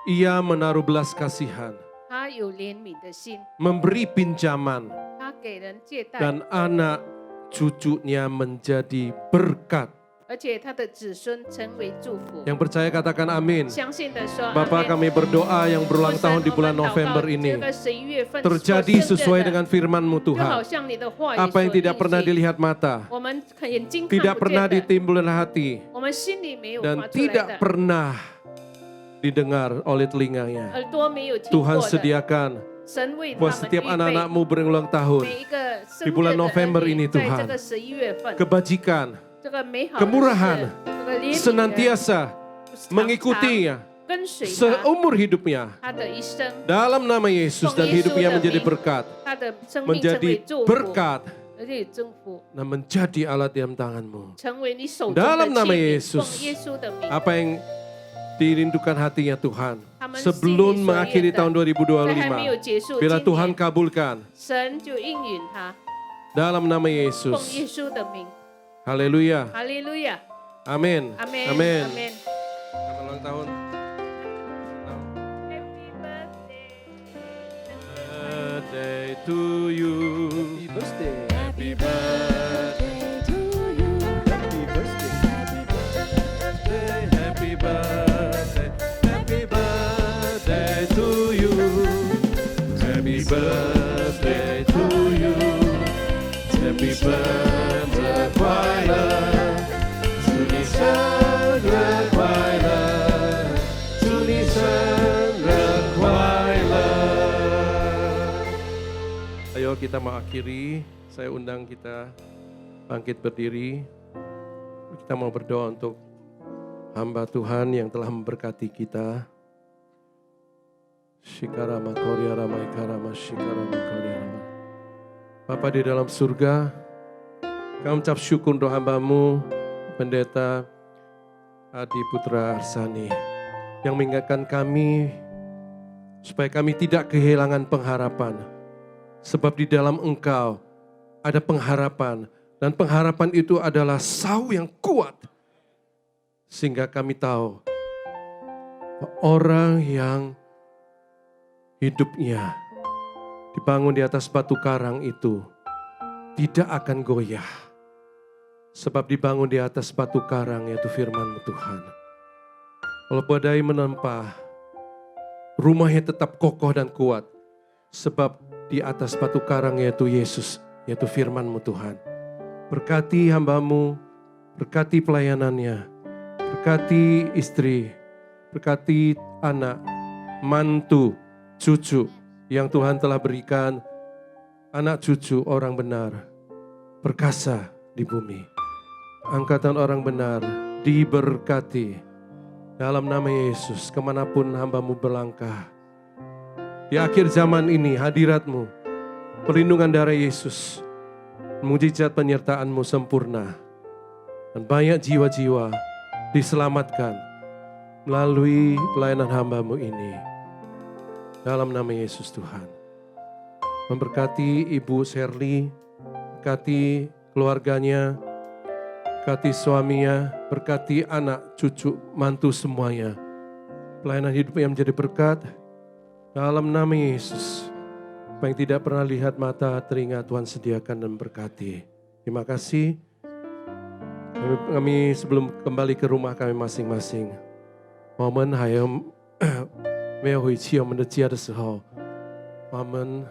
ia menaruh belas kasihan, memberi pinjaman, dan anak cucunya menjadi berkat. Yang percaya katakan amin. Bapa, kami berdoa yang berulang tahun di bulan November ini terjadi sesuai dengan firman-Mu Tuhan. Apa yang tidak pernah dilihat mata, tidak pernah ditimbulkan hati, dan tidak pernah didengar oleh telinganya. Tuhan sediakan buat setiap anak-anak-Mu berulang tahun di bulan November ini, Tuhan, kebajikan, kemurahan, senantiasa mengikutinya seumur hidupnya. Dalam nama Yesus, dan hidupnya menjadi berkat, dan menjadi alat dalam tangan-Mu. Dalam nama Yesus, apa yang dirindukan hatinya Tuhan sebelum mengakhiri tahun 2025, bila Tuhan kabulkan dalam nama Yesus. Haleluya. Haleluya. Amin. Amin. Amin. Amin. Selamat ulang tahun. Birthday to you. Happy birthday. Happy birthday to you. Happy birthday. Happy birthday. Happy birthday to you. Happy birthday to you. Happy birthday. 快乐，祝你生日快乐，祝你生日快乐。Ayo kita mengakhiri, saya undang kita bangkit berdiri. Kita mau berdoa untuk hamba Tuhan yang telah memberkati kita. Shikarama koryarama ikarama shikarama koryarama. Bapa di dalam surga, kami ucap syukur untuk hamba-Mu Pendeta Adi Putra Arsani yang mengingatkan kami supaya kami tidak kehilangan pengharapan. Sebab di dalam Engkau ada pengharapan dan pengharapan itu adalah sau yang kuat. Sehingga kami tahu orang yang hidupnya dibangun di atas batu karang itu tidak akan goyah. Sebab dibangun di atas batu karang yaitu firman-Mu Tuhan. Kalau badai menempa, rumahnya tetap kokoh dan kuat. Sebab di atas batu karang yaitu Yesus, yaitu firman-Mu Tuhan. Berkati hamba-Mu, berkati pelayanannya, berkati istri, berkati anak, mantu, cucu yang Tuhan telah berikan, anak cucu orang benar, perkasa di bumi. Angkatan orang benar diberkati. Dalam nama Yesus, kemanapun hamba-Mu berlangkah. Di akhir zaman ini, hadirat-Mu, perlindungan darah Yesus, mujizat penyertaan-Mu sempurna. Dan banyak jiwa-jiwa diselamatkan melalui pelayanan hamba-Mu ini. Dalam nama Yesus Tuhan. Memberkati Ibu Sherly, berkati keluarganya, berkati suaminya, berkati anak, cucu, mantu semuanya. Pelayanan hidup yang menjadi berkat dalam nama Yesus. Apa yang tidak pernah lihat mata, telinga Tuhan sediakan dan berkati. Terima kasih. Kami sebelum kembali ke rumah kami masing-masing. Momen hayam 没有回去我们的家的时候，我们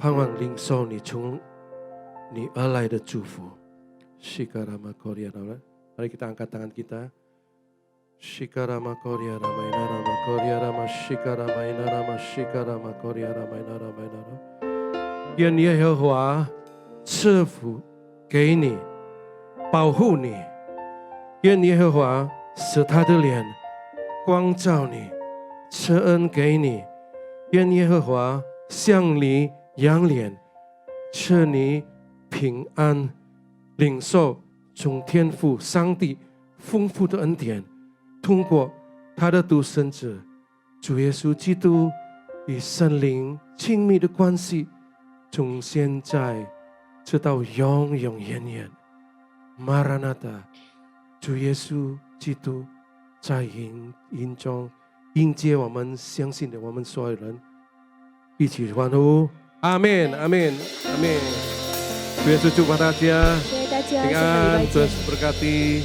盼望领受你从你而来的祝福。Shikarama Korea, mari kita angkat tangan kita. Shikarama Korea, Ramaina Rama Korea, Rama Shikarama Ina Rama Shikarama Korea, Ramaina Ramaina Rama。愿耶和华赐福给你，保护你。愿耶和华使他的脸光照你，赐恩给你。愿耶和华向你扬脸，赐你平安。领受从天父上帝丰富的恩典，通过他的独生子主耶稣基督与圣灵亲密的关系，从现在直到永永远远。Maranatha， 主耶稣基督在营中迎接我们相信的我们所有人，一起欢呼，阿门，阿门，阿门。主耶稣祝福大家。Tuhan Yesus berkati.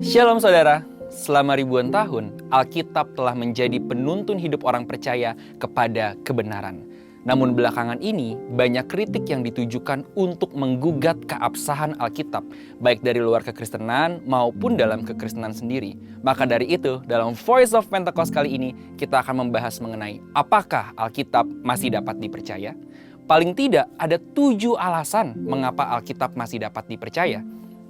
Shalom saudara, selama ribuan tahun Alkitab telah menjadi penuntun hidup orang percaya kepada kebenaran. Namun belakangan ini banyak kritik yang ditujukan untuk menggugat keabsahan Alkitab, baik dari luar kekristenan maupun dalam kekristenan sendiri. Maka dari itu, dalam Voice of Pentecost kali ini kita akan membahas mengenai apakah Alkitab masih dapat dipercaya? Paling tidak ada 7 alasan mengapa Alkitab masih dapat dipercaya.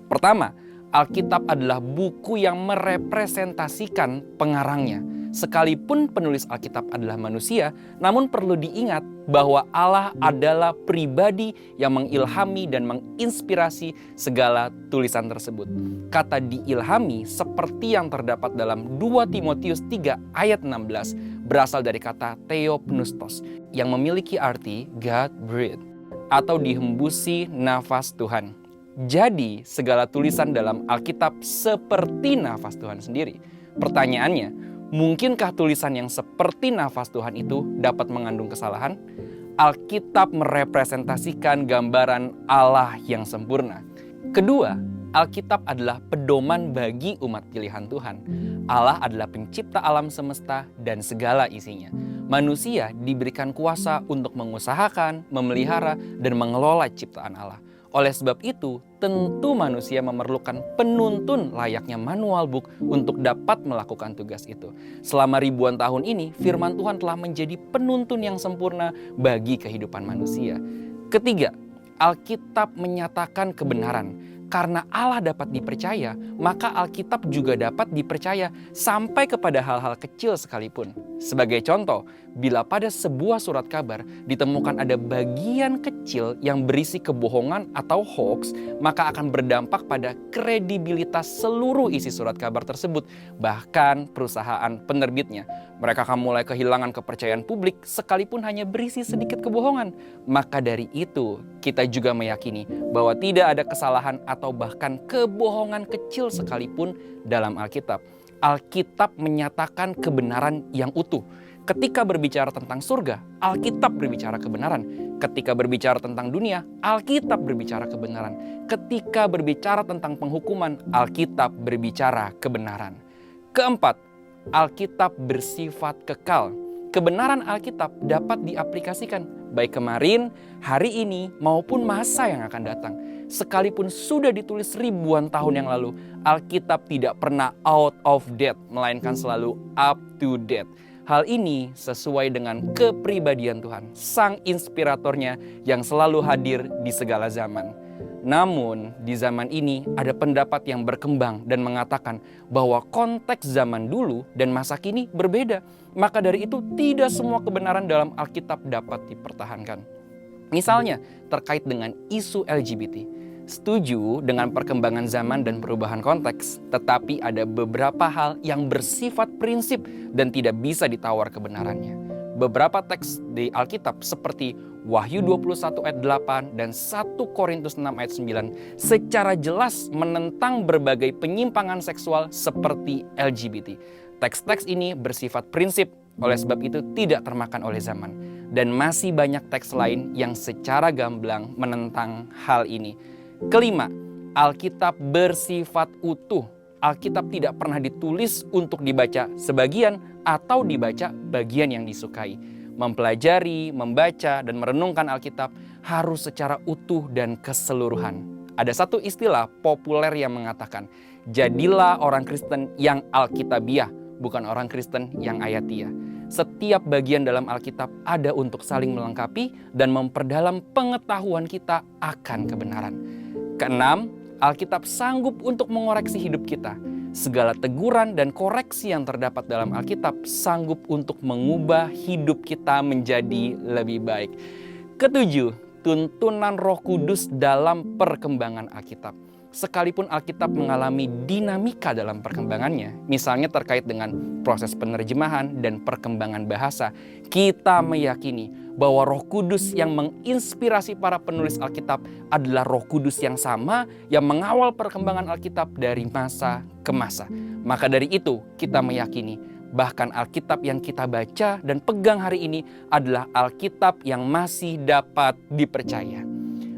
Pertama, Alkitab adalah buku yang merepresentasikan pengarangnya. Sekalipun penulis Alkitab adalah manusia, namun perlu diingat bahwa Allah adalah pribadi yang mengilhami dan menginspirasi segala tulisan tersebut. Kata diilhami seperti yang terdapat dalam 2 Timotius 3 ayat 16 berasal dari kata theopneustos yang memiliki arti God breathed atau dihembusi nafas Tuhan. Jadi segala tulisan dalam Alkitab seperti nafas Tuhan sendiri. Pertanyaannya, mungkinkah tulisan yang seperti nafas Tuhan itu dapat mengandung kesalahan? Alkitab merepresentasikan gambaran Allah yang sempurna. Kedua, Alkitab adalah pedoman bagi umat pilihan Tuhan. Allah adalah pencipta alam semesta dan segala isinya. Manusia diberikan kuasa untuk mengusahakan, memelihara, dan mengelola ciptaan Allah. Oleh sebab itu, tentu manusia memerlukan penuntun layaknya manual book untuk dapat melakukan tugas itu. Selama ribuan tahun ini, firman Tuhan telah menjadi penuntun yang sempurna bagi kehidupan manusia. Ketiga, Alkitab menyatakan kebenaran. Karena Allah dapat dipercaya, maka Alkitab juga dapat dipercaya sampai kepada hal-hal kecil sekalipun. Sebagai contoh, bila pada sebuah surat kabar ditemukan ada bagian kecil yang berisi kebohongan atau hoax, maka akan berdampak pada kredibilitas seluruh isi surat kabar tersebut, bahkan perusahaan penerbitnya. Mereka akan mulai kehilangan kepercayaan publik sekalipun hanya berisi sedikit kebohongan. Maka dari itu, kita juga meyakini bahwa tidak ada kesalahan atau bahkan kebohongan kecil sekalipun dalam Alkitab. Alkitab menyatakan kebenaran yang utuh. Ketika berbicara tentang surga, Alkitab berbicara kebenaran. Ketika berbicara tentang dunia, Alkitab berbicara kebenaran. Ketika berbicara tentang penghukuman, Alkitab berbicara kebenaran. Keempat, Alkitab bersifat kekal. Kebenaran Alkitab dapat diaplikasikan baik kemarin, hari ini, maupun masa yang akan datang. Sekalipun sudah ditulis ribuan tahun yang lalu, Alkitab tidak pernah out of date, melainkan selalu up to date. Hal ini sesuai dengan kepribadian Tuhan, Sang Inspiratornya yang selalu hadir di segala zaman. Namun di zaman ini ada pendapat yang berkembang dan mengatakan bahwa konteks zaman dulu dan masa kini berbeda. Maka dari itu tidak semua kebenaran dalam Alkitab dapat dipertahankan. Misalnya terkait dengan isu LGBT. Setuju dengan perkembangan zaman dan perubahan konteks, tetapi ada beberapa hal yang bersifat prinsip dan tidak bisa ditawar kebenarannya. Beberapa teks di Alkitab seperti Wahyu 21 ayat 8 dan 1 Korintus 6 ayat 9 secara jelas menentang berbagai penyimpangan seksual seperti LGBT. Teks-teks ini bersifat prinsip, oleh sebab itu tidak termakan oleh zaman. Dan masih banyak teks lain yang secara gamblang menentang hal ini. Kelima, Alkitab bersifat utuh. Alkitab tidak pernah ditulis untuk dibaca sebagian atau dibaca bagian yang disukai. Mempelajari, membaca, dan merenungkan Alkitab harus secara utuh dan keseluruhan. Ada satu istilah populer yang mengatakan, jadilah orang Kristen yang Alkitabiah, bukan orang Kristen yang ayatiah. Setiap bagian dalam Alkitab ada untuk saling melengkapi dan memperdalam pengetahuan kita akan kebenaran. Keenam, Alkitab sanggup untuk mengoreksi hidup kita. Segala teguran dan koreksi yang terdapat dalam Alkitab sanggup untuk mengubah hidup kita menjadi lebih baik. Ketujuh, tuntunan Roh Kudus dalam perkembangan Alkitab. Sekalipun Alkitab mengalami dinamika dalam perkembangannya, misalnya terkait dengan proses penerjemahan dan perkembangan bahasa, kita meyakini bahwa Roh Kudus yang menginspirasi para penulis Alkitab adalah Roh Kudus yang sama yang mengawal perkembangan Alkitab dari masa ke masa. Maka dari itu kita meyakini bahkan Alkitab yang kita baca dan pegang hari ini adalah Alkitab yang masih dapat dipercaya.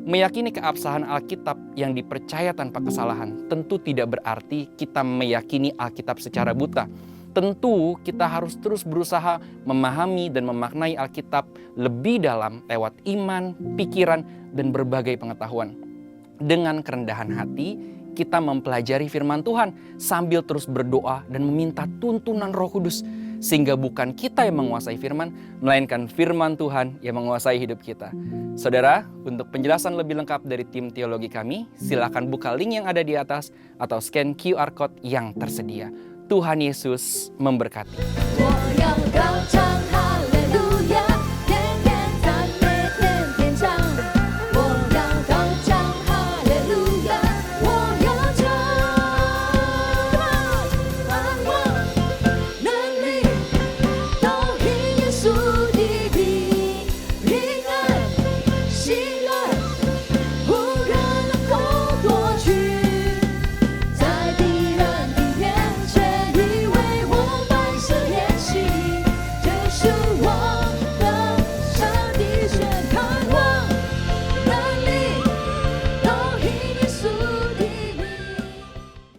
Meyakini keabsahan Alkitab yang dipercaya tanpa kesalahan tentu tidak berarti kita meyakini Alkitab secara buta. Tentu kita harus terus berusaha memahami dan memaknai Alkitab lebih dalam lewat iman, pikiran, dan berbagai pengetahuan. Dengan kerendahan hati, kita mempelajari firman Tuhan sambil terus berdoa dan meminta tuntunan Roh Kudus. Sehingga bukan kita yang menguasai firman, melainkan firman Tuhan yang menguasai hidup kita. Saudara, untuk penjelasan lebih lengkap dari tim teologi kami, silakan buka link yang ada di atas atau scan QR Code yang tersedia. Tuhan Yesus memberkati.